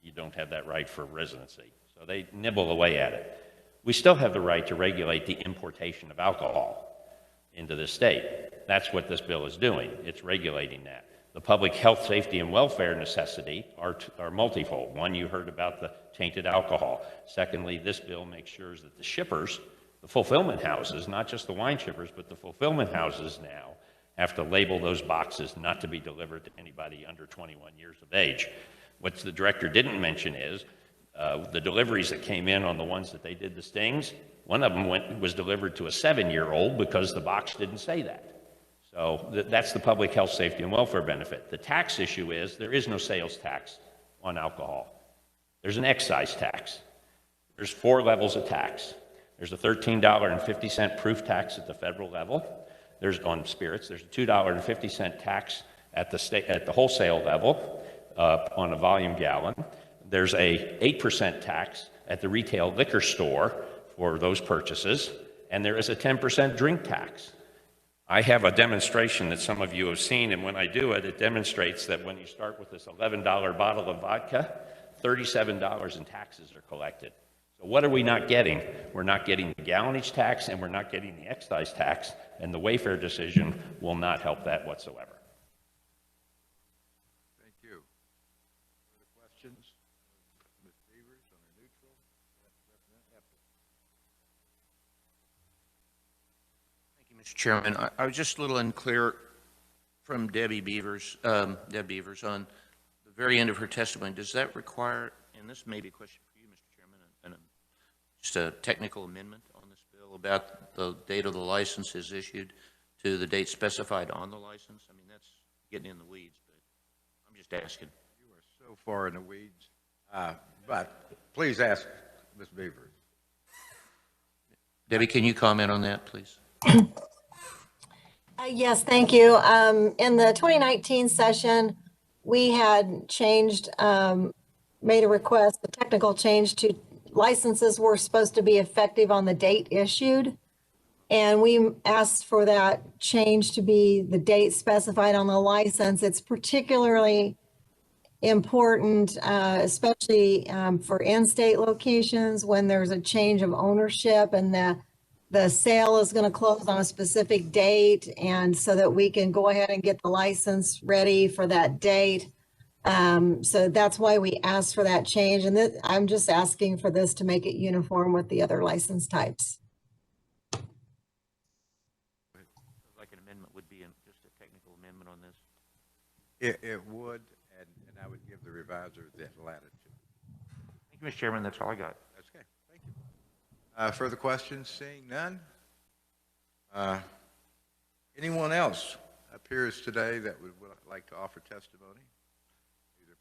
you don't have that right for residency. So they nibble away at it. We still have the right to regulate the importation of alcohol into the state. That's what this bill is doing. It's regulating that. The public health, safety, and welfare necessity are multifold. One, you heard about the tainted alcohol. Secondly, this bill makes sure that the shippers, the fulfillment houses, not just the wine shippers, but the fulfillment houses now have to label those boxes not to be delivered to anybody under 21 years of age. What the director didn't mention is the deliveries that came in on the ones that they did the stings, one of them was delivered to a 7-year-old because the box didn't say that. So that's the public health, safety, and welfare benefit. The tax issue is there is no sales tax on alcohol. There's an excise tax. There's 4 levels of tax. There's a $13.50 proof tax at the federal level. There's on spirits. There's a $2.50 tax at the wholesale level on a volume gallon. There's a 8% tax at the retail liquor store for those purchases, and there is a 10% drink tax. I have a demonstration that some of you have seen, and when I do it, it demonstrates that when you start with this $11 bottle of vodka, $37 in taxes are collected. So what are we not getting? We're not getting the gallonage tax, and we're not getting the excise tax, and the Wayfair decision will not help that whatsoever. Thank you. Further questions? Ms. Beavers on our neutral? Representative Thank you, Mr. Chairman. I was just a little unclear from Deb Beavers on the very end of her testimony. Does that require, and this may be a question for you, Mr. Chairman, and just a technical amendment on this bill about the date of the license is issued to the date specified on the license? I mean, that's getting in the weeds, but I'm just asking. You are so far in the weeds, but please ask Ms. Beavers. Debbie, can you comment on that, please? Yes, thank you. In the 2019 session, we had changed, made a request, a technical change to licenses were supposed to be effective on the date issued. And we asked for that change to be the date specified on the license. It's particularly important, especially for in-state locations when there's a change of ownership and the sale is going to close on a specific date, and so that we can go ahead and get the license ready for that date. So that's why we asked for that change. And I'm just asking for this to make it uniform with the other license types. Like an amendment would be just a technical amendment on this? It would, and I would give the reviser that latitude. Thank you, Mr. Chairman. That's all I got. That's okay. Thank you. Further questions? Seeing none. Anyone else appears today that would like to offer testimony? Either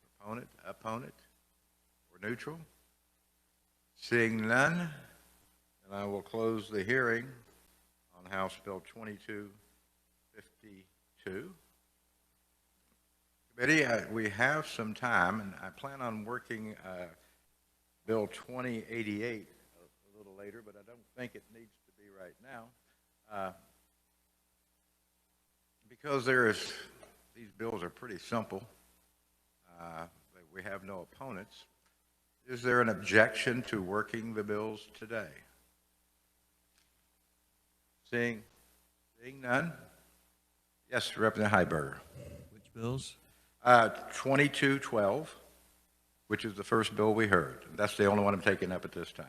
Opponent, or neutral? Seeing none, then I will close the hearing on House Bill 2252. Committee, we have some time, and I plan on working Bill 2088 a little later, but I don't think it needs to be right now. Because these bills are pretty simple. We have no opponents. Is there an objection to working the bills today? Seeing none? Yes, Representative Heiberger. Which bills? 2212, which is the first bill we heard. That's the only one I'm taking up at this time.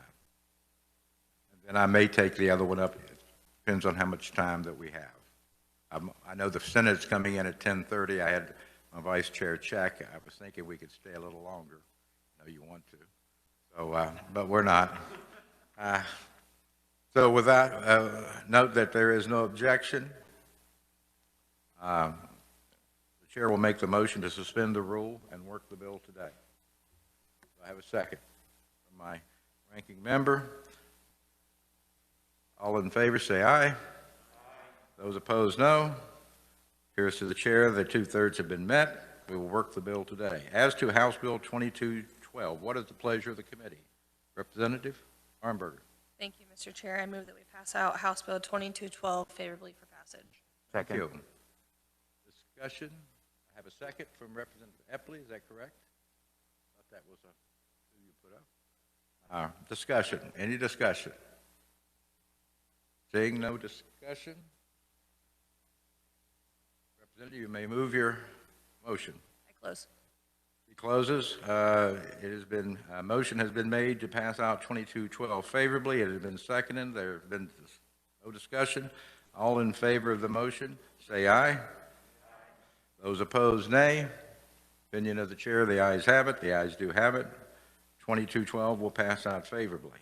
And then I may take the other one up. It depends on how much time that we have. I know the Senate's coming in at 10:30. I had my vice chair check. I was thinking we could stay a little longer. I know you want to. So, but we're not. So with that, note that there is no objection. The chair will make the motion to suspend the rule and work the bill today. Do I have a second from my ranking member? All in favor, say aye. Those opposed, no. Appears to the chair that 2/3 have been met. We will work the bill today. As to House Bill 2212, what is the pleasure of the committee? Representative Armberger. Thank you, Mr. Chair. I move that we pass out House Bill 2212 favorably for passage. Thank you. Discussion. I have a second from Representative Epley. Is that correct? I thought that was who you put up. Discussion. Any discussion? Seeing no discussion. Representative, you may move your motion. I close. He closes. It has been, motion has been made to pass out 2212 favorably. It has been seconded. There has been no discussion. All in favor of the motion, say aye. Those opposed, nay. Opinion of the chair, the ayes have it. The ayes do have it. 2212 will pass out favorably.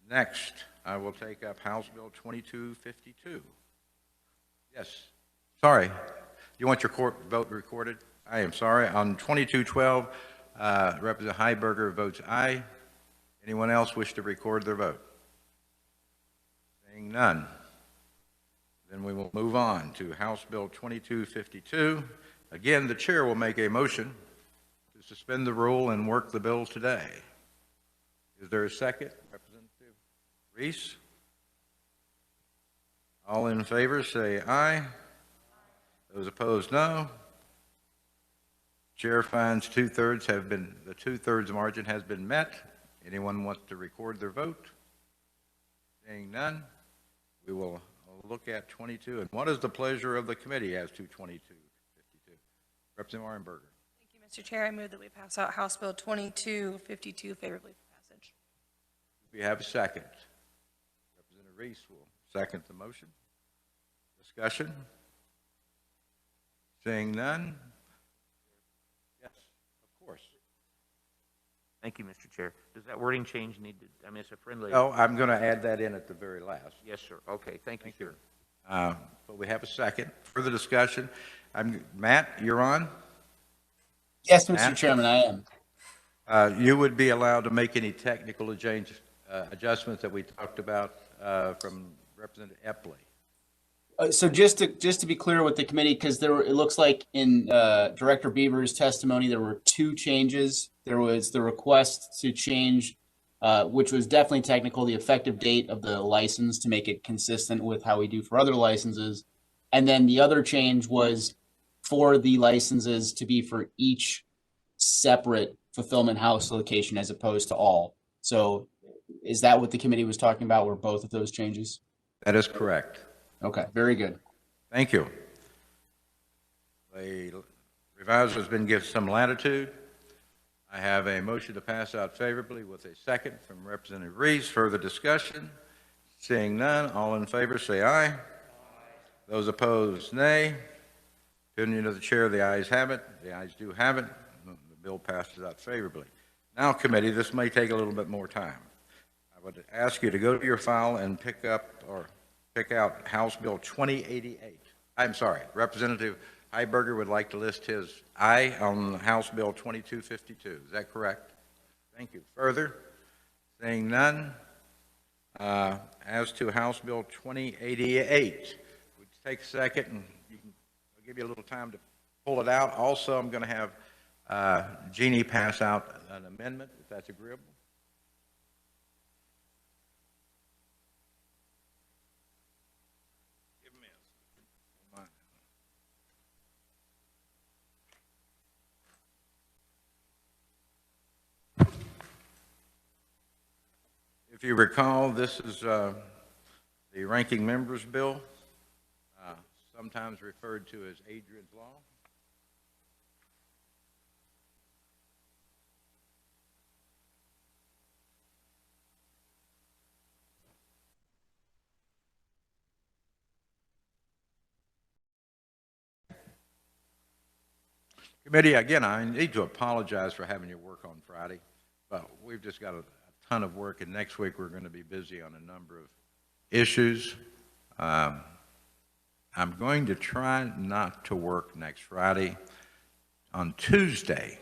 Next, I will take up House Bill 2252. Yes. Sorry. You want your court vote recorded? I am sorry. On 2212, Representative Heiberger votes aye. Anyone else wish to record their vote? Seeing none. Then we will move on to House Bill 2252. Again, the chair will make a motion to suspend the rule and work the bill today. Is there a second? Representative Reese? All in favor, say aye. Those opposed, no. Chair finds the 2/3 margin has been met. Anyone want to record their vote? Seeing none, we will look at 22. And what is the pleasure of the committee as to 2252? Representative Armberger. Thank you, Mr. Chair. I move that we pass out House Bill 2252 favorably for passage. We have a second. Representative Reese will second the motion. Discussion? Seeing none? Yes, of course. Thank you, Mr. Chair. Does that wording change need to, I mean, it's a friendly. Oh, I'm going to add that in at the very last. Yes, sir. Okay, thank you, sir. But we have a second. Further discussion? Matt, you're on? Yes, Mr. Matt? Chairman, I am. You would be allowed to make any technical adjustments that we talked about from Representative Epley. So just to be clear with the committee, because it looks like in Director Beaver's testimony, there were two changes. There was the request to change, which was definitely technical, the effective date of the license to make it consistent with how we do for other licenses. And then the other change was for the licenses to be for each separate fulfillment house location as opposed to all. So is that what the committee was talking about, were both of those changes? That is correct. Okay, very good. Thank you. The revisor has been given some latitude. I have a motion to pass out favorably with a second from Representative Reese. Further discussion? Seeing none, all in favor say aye. Aye. Those opposed, nay. Opinion of the chair, the ayes have it. The ayes do have it. The bill passes out favorably. Now, committee, this may take a little bit more time. I would ask you to go to your file and pick out House Bill 2088. I'm sorry, Representative Heiberger would like to list his aye on House Bill 2252. Is that correct? Thank you. Further? Seeing none. As to House Bill 2088, would you take a second and I'll give you a little time to pull it out. Also, I'm going to have Jeannie pass out an amendment, if that's agreeable. Give him his. If you recall, this is the ranking member's bill, sometimes referred to as Adrian's Law. Committee, again, I need to apologize for having you work on Friday, but we've just got a ton of work, and next week we're going to be busy on a number of issues. I'm going to try not to work next Friday. On Tuesday,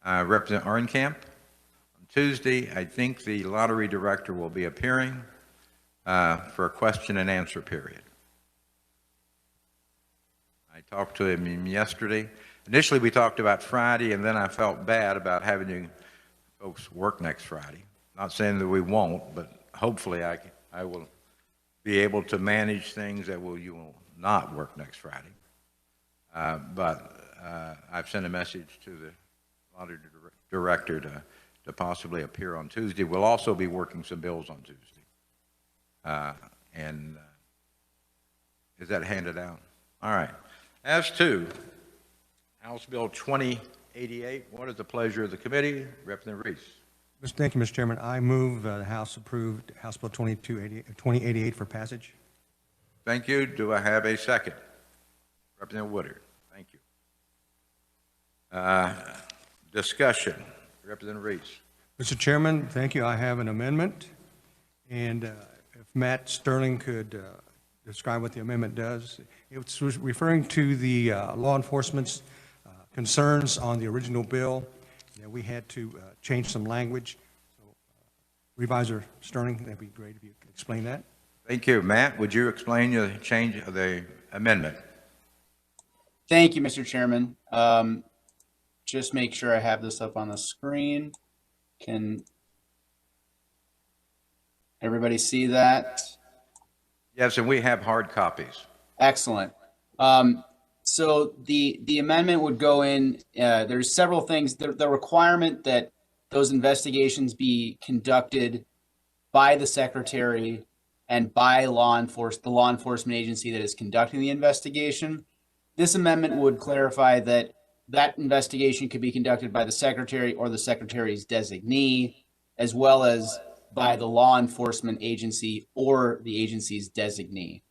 Representative Arnkamp. On Tuesday, I think the lottery director will be appearing for a question and answer period. I talked to him yesterday. Initially, we talked about Friday, and then I felt bad about having you folks work next Friday. Not saying that we won't, but hopefully I will be able to manage things that you will not work next Friday. But I've sent a message to the lottery director to possibly appear on Tuesday. We'll also be working some bills on Tuesday. Is that handed out? All right. As to House Bill 2088, what is the pleasure of the committee? Representative Reese. Thank you, Mr. Chairman. I move the House approved House Bill 2088 for passage. Thank you. Do I have a second? Representative Woodard. Thank you. Discussion. Representative Reese. Mr. Chairman, thank you. I have an amendment, and if Matt Sterling could describe what the amendment does. It's referring to the law enforcement's concerns on the original bill. We had to change some language. So, Revisor Sterling, that'd be great if you could explain that. Thank you. Matt, would you explain the change of the amendment? Thank you, Mr. Chairman. Just make sure I have this up on the screen. Can everybody see that? Yes, and we have hard copies. Excellent. So the amendment would go in, there's several things. The requirement that those investigations be conducted by the secretary and by the law enforcement agency that is conducting the investigation. This amendment would clarify that that investigation could be conducted by the secretary or the secretary's designee, as well as by the law enforcement agency or the agency's designee.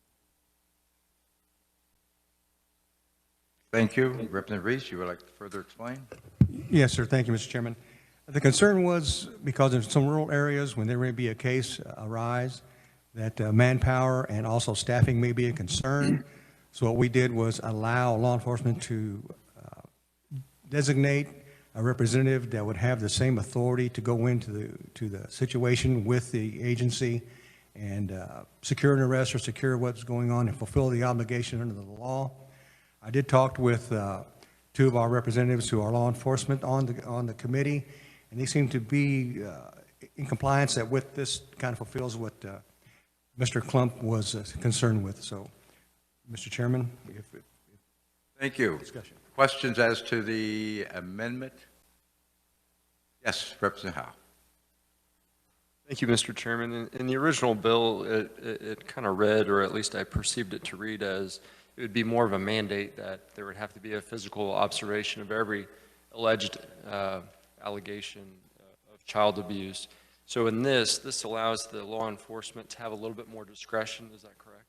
Thank you. Representative Reese, you would like to further explain? Yes, sir. Thank you, Mr. Chairman. The concern was because in some rural areas, when there may be a case arise, that manpower and also staffing may be a concern. So what we did was allow law enforcement to designate a representative that would have the same authority to go into the situation with the agency and secure an arrest or secure what's going on and fulfill the obligation under the law. I did talk with two of our representatives who are law enforcement on the committee, and they seem to be in compliance that with this kind of fulfills what Mr. Klump was concerned with. So, Mr. Chairman, thank you. Discussion. Questions as to the amendment? Yes, Representative Howe. Thank you, Mr. Chairman. In the original bill, it kind of read, or at least I perceived it to read as, it would be more of a mandate that there would have to be a physical observation of every alleged allegation of child abuse. So in this allows the law enforcement to have a little bit more discretion. Is that correct?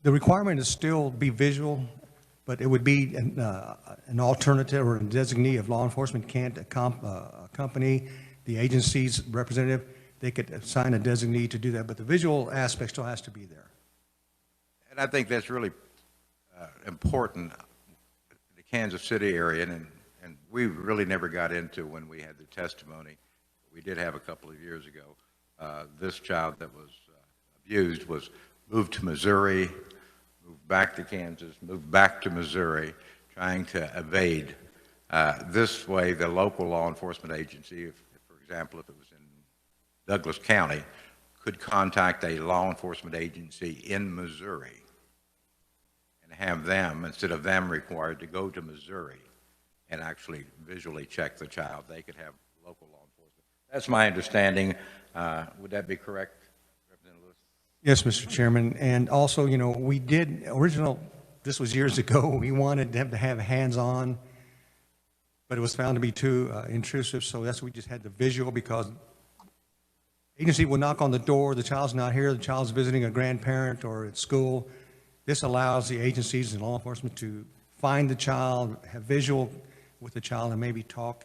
The requirement is still be visual, but it would be an alternative or a designee of law enforcement can't accompany the agency's representative. They could assign a designee to do that, but the visual aspect still has to be there. And I think that's really important, the Kansas City area, and we really never got into when we had the testimony. We did have a couple of years ago. This child that was abused was moved to Missouri, moved back to Kansas, moved back to Missouri, trying to evade. This way, the local law enforcement agency, if, for example, if it was in Douglas County, could contact a law enforcement agency in Missouri and have them, instead of them required to go to Missouri and actually visually check the child, they could have local law enforcement. That's my understanding. Would that be correct, Representative Lewis? Yes, Mr. Chairman. And also, you know, we did this was years ago, we wanted them to have hands-on, but it was found to be too intrusive, so that's we just had the visual, because agency will knock on the door, the child's not here, the child's visiting a grandparent or at school. This allows the agencies and law enforcement to find the child, have visual with the child, and maybe talk.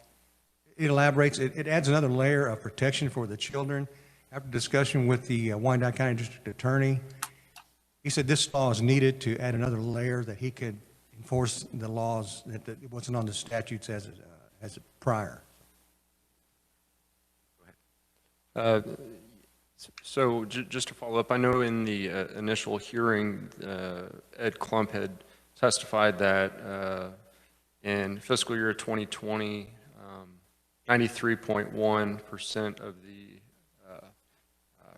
It elaborates, it adds another layer of protection for the children. After discussion with the Wyandotte County District Attorney, he said this law is needed to add another layer that he could enforce the laws that it wasn't on the statutes as prior. So just to follow up, I know in the initial hearing, Ed Klump had testified that in fiscal year 2020, 93.1% of the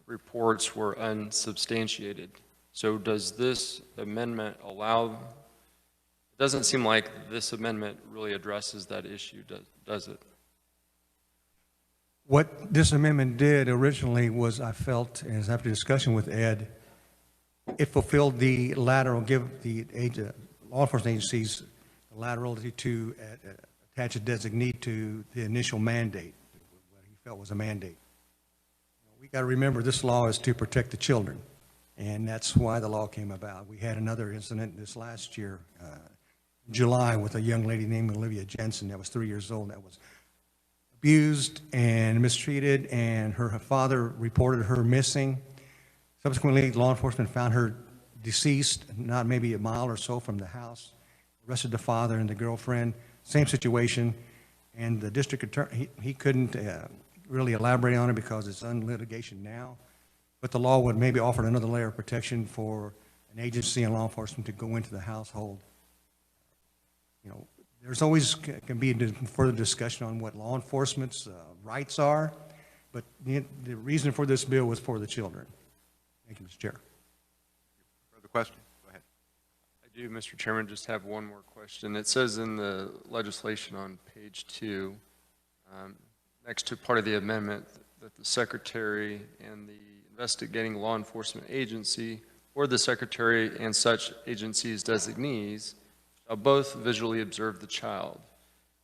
reports were unsubstantiated. So does this amendment allow, it doesn't seem like this amendment really addresses that issue, does it? What this amendment did originally was, I felt, as after discussion with Ed, it fulfilled the lateral, give the law enforcement agencies the laterality to attach a designee to the initial mandate, what he felt was a mandate. We got to remember this law is to protect the children, and that's why the law came about. We had another incident this last year, July, with a young lady named Olivia Jensen that was 3 years old that was abused and mistreated, and her father reported her missing. Subsequently, law enforcement found her deceased, not maybe a mile or so from the house, arrested the father and the girlfriend, same situation, and the district attorney, he couldn't really elaborate on it because it's in litigation now, but the law would maybe offer another layer of protection for an agency and law enforcement to go into the household. You know, there's always can be further discussion on what law enforcement's rights are, but the reason for this bill was for the children. Thank you, Mr. Chair. Further question? Go ahead. I do, Mr. Chairman, just have one more question. It says in the legislation on page 2, next to part of the amendment, that the secretary and the investigating law enforcement agency or the secretary and such agency's designees shall both visually observe the child.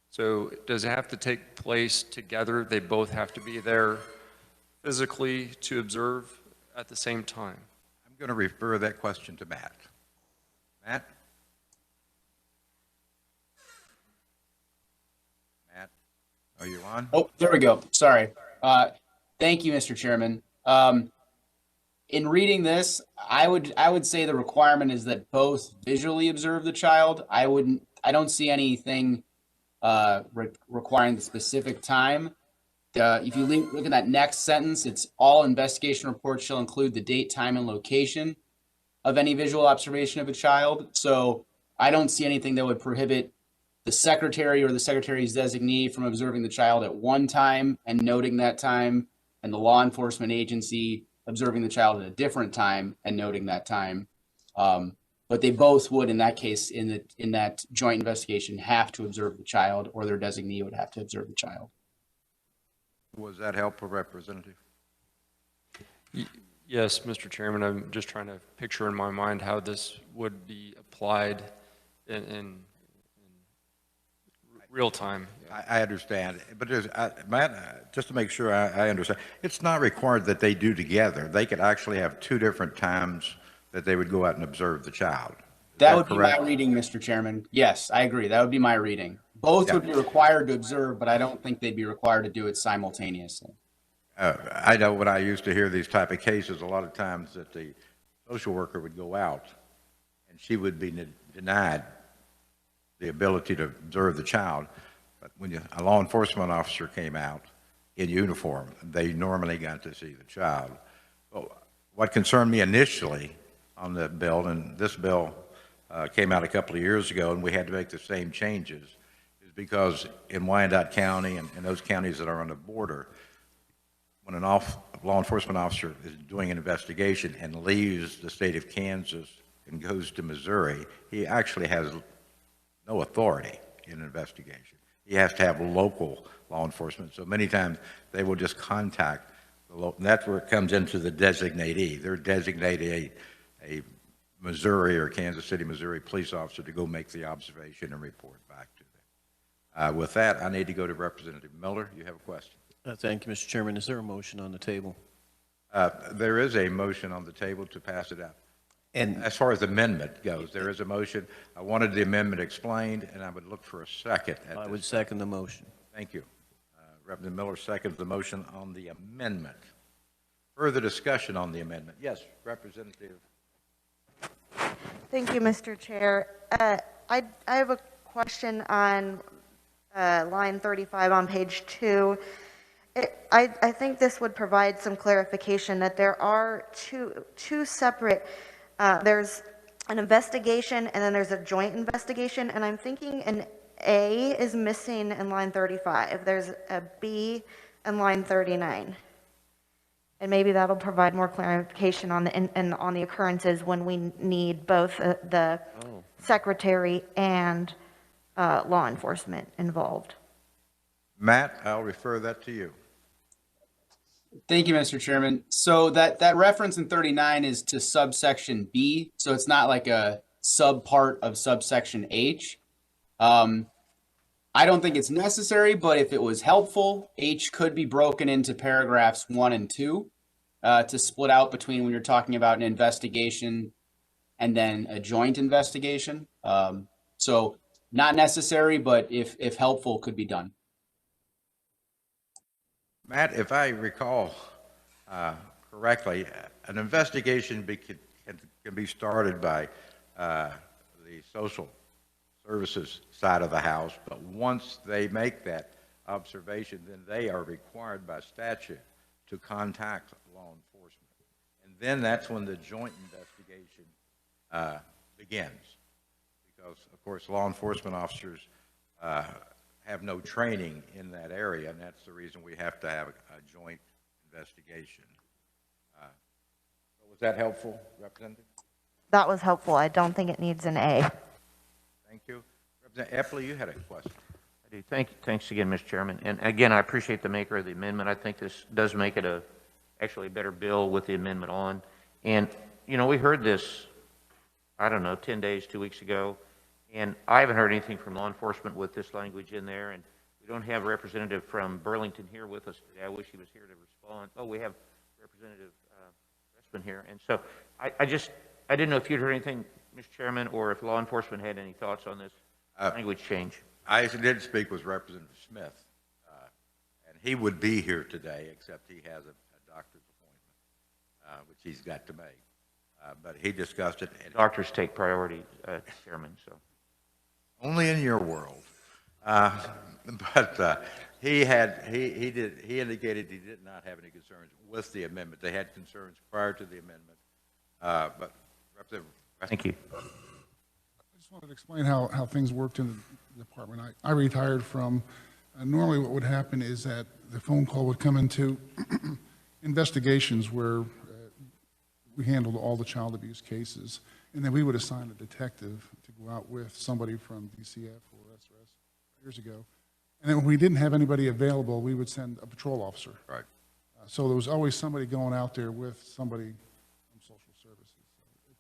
So does it have to take place together? They both have to be there physically to observe at the same time? I'm going to refer that question to Matt. Matt? Matt, are you on? Oh, there we go. Sorry. Thank you, Mr. Chairman. In reading this, I would say the requirement is that both visually observe the child. I don't see anything requiring the specific time. If you look at that next sentence, it's all investigation reports shall include the date, time, and location of any visual observation of a child. So I don't see anything that would prohibit the secretary or the secretary's designee from observing the child at one time and noting that time, and the law enforcement agency observing the child at a different time and noting that time. But they both would, in that case, in that joint investigation, have to observe the child, or their designee would have to observe the child. Was that helpful, Representative? Yes, Mr. Chairman. I'm just trying to picture in my mind how this would be applied in real time. I understand, but Matt, just to make sure I understand, it's not required that they do together. They could actually have two different times that they would go out and observe the child. That would be my reading, Mr. Chairman. Yes, I agree. That would be my reading. Both would be required to observe, but I don't think they'd be required to do it simultaneously. I know when I used to hear these type of cases, a lot of times that the social worker would go out and she would be denied the ability to observe the child. But when a law enforcement officer came out in uniform, they normally got to see the child. Well, what concerned me initially on the bill, and this bill came out a couple of years ago, and we had to make the same changes, is because in Wyandotte County and those counties that are on the border, when a law enforcement officer is doing an investigation and leaves the state of Kansas and goes to Missouri, he actually has no authority in an investigation. He has to have local law enforcement. So many times they will just contact the local, and that's where it comes into the designatee. They're designating a Missouri or Kansas City, Missouri police officer to go make the observation and report back to them. With that, I need to go to Representative Miller. You have a question? Thank you, Mr. Chairman. Is there a motion on the table? There is a motion on the table to pass it out. And as far as the amendment goes, there is a motion. I wanted the amendment explained, and I would look for a second. I would second the motion. Thank you. Representative Miller seconds the motion on the amendment. Further discussion on the amendment? Yes, Representative. Thank you, Mr. Chair. I have a question on line 35 on page 2. I think this would provide some clarification that there are two separate, there's an investigation and then there's a joint investigation, and I'm thinking an A is missing in line 35. There's a B in line 39. And maybe that'll provide more clarification on the occurrences when we need both the secretary and law enforcement involved. Matt, I'll refer that to you. Thank you, Mr. Chairman. So that reference in 39 is to subsection B, so it's not like a subpart of subsection H. I don't think it's necessary, but if it was helpful, H could be broken into paragraphs 1 and 2 to split out between when you're talking about an investigation and then a joint investigation. So not necessary, but if helpful, could be done. Matt, if I recall correctly, an investigation can be started by the social services side of the house, but once they make that observation, then they are required by statute to contact law enforcement. And then that's when the joint investigation begins. Because, of course, law enforcement officers have no training in that area, and that's the reason we have to have a joint investigation. Was that helpful, Representative? That was helpful. I don't think it needs an A. Thank you. Representative Epley, you had a question. I do. Thanks again, Mr. Chairman. And again, I appreciate the maker of the amendment. I think this does make it actually a better bill with the amendment on. And, you know, we heard this, I don't know, 10 days, 2 weeks ago, and I haven't heard anything from law enforcement with this language in there, and we don't have a representative from Burlington here with us today. I wish he was here to respond. Oh, we have Representative Redfern here. And so I didn't know if you'd heard anything, Mr. Chairman, or if law enforcement had any thoughts on this language change. I did speak with Representative Smith, and he would be here today, except he has a doctor's appointment, which he's got to make. But he discussed it. And doctors take priority, Chairman, so. Only in your world. But he indicated he did not have any concerns with the amendment. They had concerns prior to the amendment. But Representative, thank you. I just wanted to explain how things worked in the department. I retired from, normally what would happen is that the phone call would come into investigations where we handled all the child abuse cases, and then we would assign a detective to go out with somebody from DCF or SRS years ago. And then when we didn't have anybody available, we would send a patrol officer. Right. So there was always somebody going out there with somebody from social services. So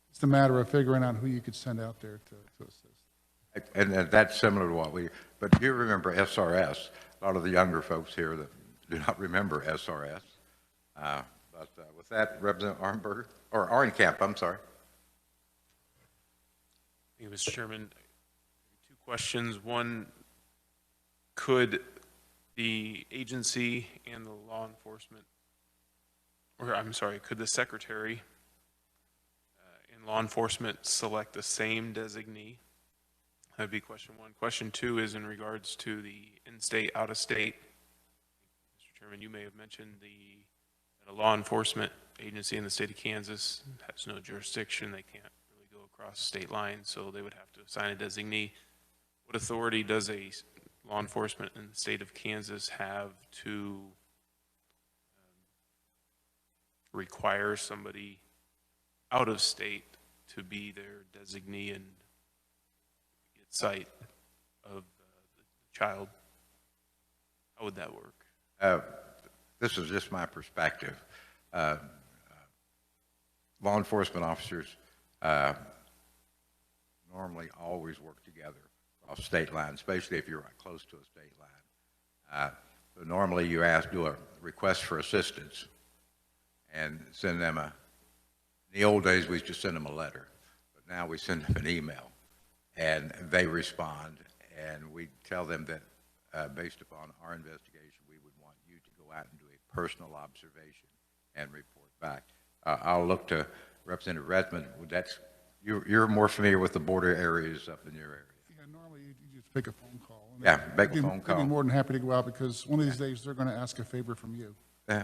it's a matter of figuring out who you could send out there to assist. And that's similar to what but you remember SRS. A lot of the younger folks here that do not remember SRS. But with that, Representative Arnberger, or Arncamp, I'm sorry. Thank you, Mr. Chairman. Two questions. One, could the agency and the law enforcement, or I'm sorry, could the secretary and and law enforcement select the same designee? That'd be question one. Question two is in regards to the in-state, out-of-state. Mr. Chairman, you may have mentioned that a law enforcement agency in the state of Kansas has no jurisdiction. They can't really go across state lines, so they would have to assign a designee. What authority does a law enforcement in the state of Kansas have to require somebody out of state to be their designee and get sight of the child? How would that work? This is just my perspective. Law enforcement officers normally always work together across state lines, especially if you're close to a state line. So normally you do a request for assistance and send them in the old days we just send them a letter, but now we send them an email and they respond, and we tell them that based upon our investigation, we would want you to go out and do a personal observation and report back. I'll look to Representative Redmond. You're more familiar with the border areas up in your area. Yeah, normally you just make a phone call. Yeah, make a phone call. I'd be more than happy to go out because one of these days they're going to ask a favor from you.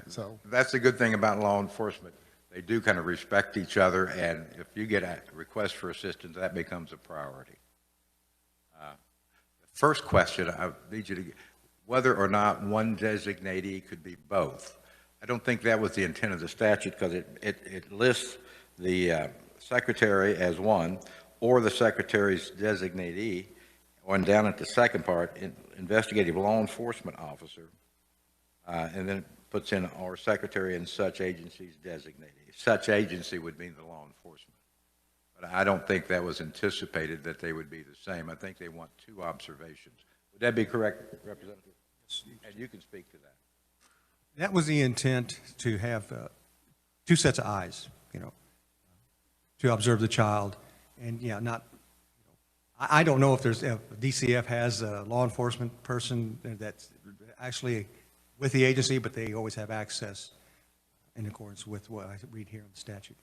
So that's the good thing about law enforcement. They do kind of respect each other, and if you get a request for assistance, that becomes a priority. The first question I need you to get, whether or not one designatee could be both. I don't think that was the intent of the statute, because it lists the secretary as one, or the secretary's designatee, and down at the second part, investigative law enforcement officer, and then puts in our secretary and such agency's designatee. Such agency would mean the law enforcement. But I don't think that was anticipated that they would be the same. I think they want two observations. Would that be correct, Representative? And you can speak to that. That was the intent, to have two sets of eyes, to observe the child. And yeah, I don't know if DCF has a law enforcement person that's actually with the agency, but they always have access in accordance with what I read here in the statute.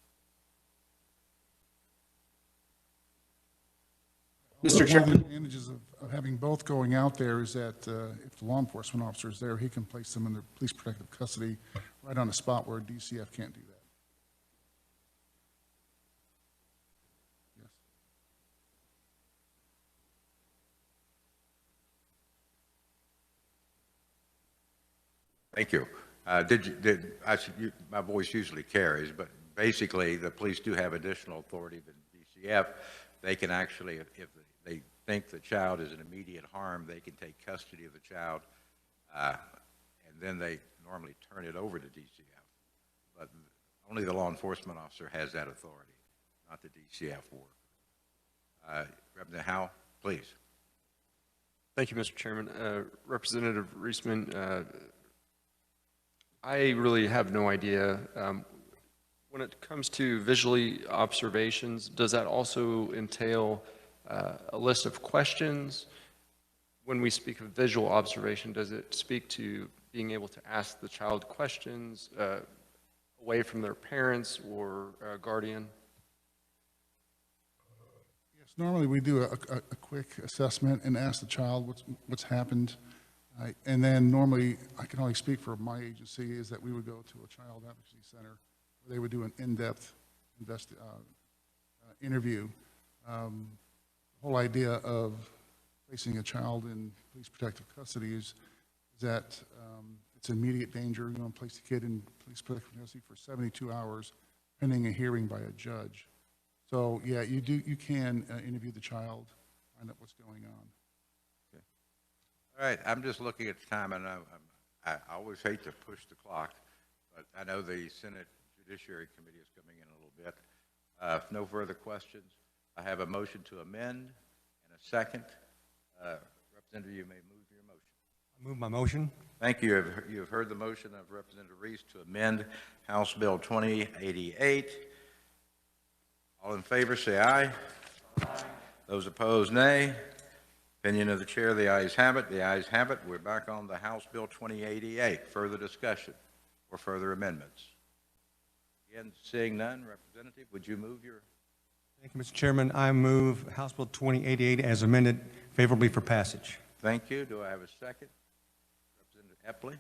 Mr. Chairman, one of the advantages of having both going out there is that if the law enforcement officer is there, he can place them in their police protective custody right on the spot where DCF can't do that. Yes. Thank you. My voice usually carries, but basically the police do have additional authority than DCF. They can actually, if they think the child is in immediate harm, they can take custody of the child, and then they normally turn it over to DCF. But only the law enforcement officer has that authority, not the DCF worker. Representative Howe, please. Thank you, Mr. Chairman. Representative Reisman, I really have no idea. When it comes to visually observations, does that also entail a list of questions? When we speak of visual observation, does it speak to being able to ask the child questions away from their parents or guardian? Yes, normally we do a quick assessment and ask the child what's happened. And then normally, I can only speak for my agency, is that we would go to a child advocacy center where they would do an in-depth interview. The whole idea of placing a child in police protective custody is that it's immediate danger. You want to place the kid in police protective custody for 72 hours pending a hearing by a judge. So yeah, you can interview the child, find out what's going on. All right, I'm just looking at the time, and I always hate to push the clock, but I know the Senate Judiciary Committee is coming in a little bit. If no further questions, I have a motion to amend and a second. Representative, you may move your motion. I move my motion. Thank you. You have heard the motion of Representative Reese to amend House Bill 2088. All in favor, say aye. Aye. Those opposed, nay. Opinion of the chair, the ayes have it. The ayes have it. We're back on the House Bill 2088. Further discussion or further amendments? Again, seeing none, Representative, would you move your Thank you, Mr. Chairman. I move House Bill 2088 as amended favorably for passage. Thank you. Do I have a second? Representative Epley.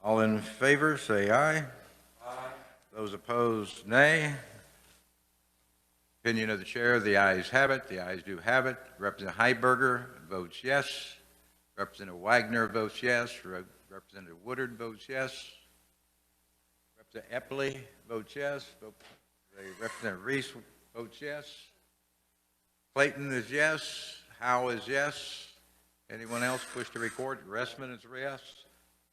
All in favor, say aye. Aye. Those opposed, nay. Opinion of the chair, the ayes have it. The ayes do have it. Representative Heiberger votes yes. Representative Wagner votes yes. Representative Woodard votes yes. Representative Epley votes yes. Representative Reese votes yes. Clayton is yes. Howe is yes. Anyone else wish to record? Ressman is yes.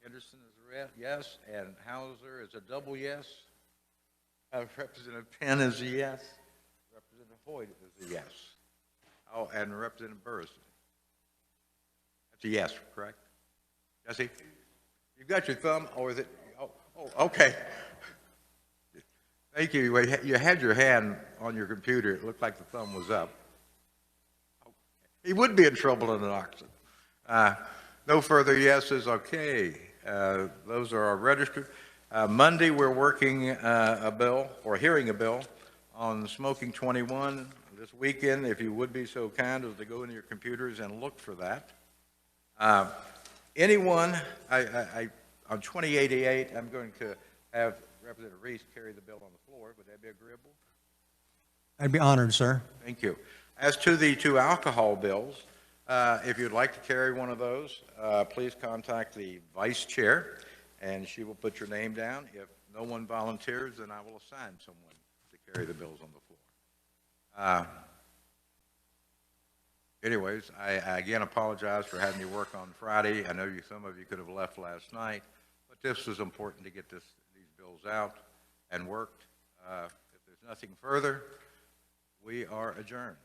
Henderson is yes. And Hauser is a double yes. Representative Penn is a yes. Representative Hoyt is a yes. Oh, and Representative Burris. That's a yes, correct? Jesse? You've got your thumb, or is it? Oh, okay. Thank you. You had your hand on your computer. It looked like the thumb was up. He would be in trouble in an auction. No further yeses. Okay. Those are our registered. Monday, we're working a bill, or hearing a bill, on Smoking 21. This weekend, if you would be so kind as to go into your computers and look for that. Anyone, on 2088, I'm going to have Representative Reese carry the bill on the floor. Would that be agreeable? I'd be honored, sir. Thank you. As to the two alcohol bills, if you'd like to carry one of those, please contact the vice chair, and she will put your name down. If no one volunteers, then I will assign someone to carry the bills on the floor. Anyways, I again apologize for having you work on Friday. I know some of you could have left last night, but this was important to get these bills out and worked. If there's nothing further, we are adjourned.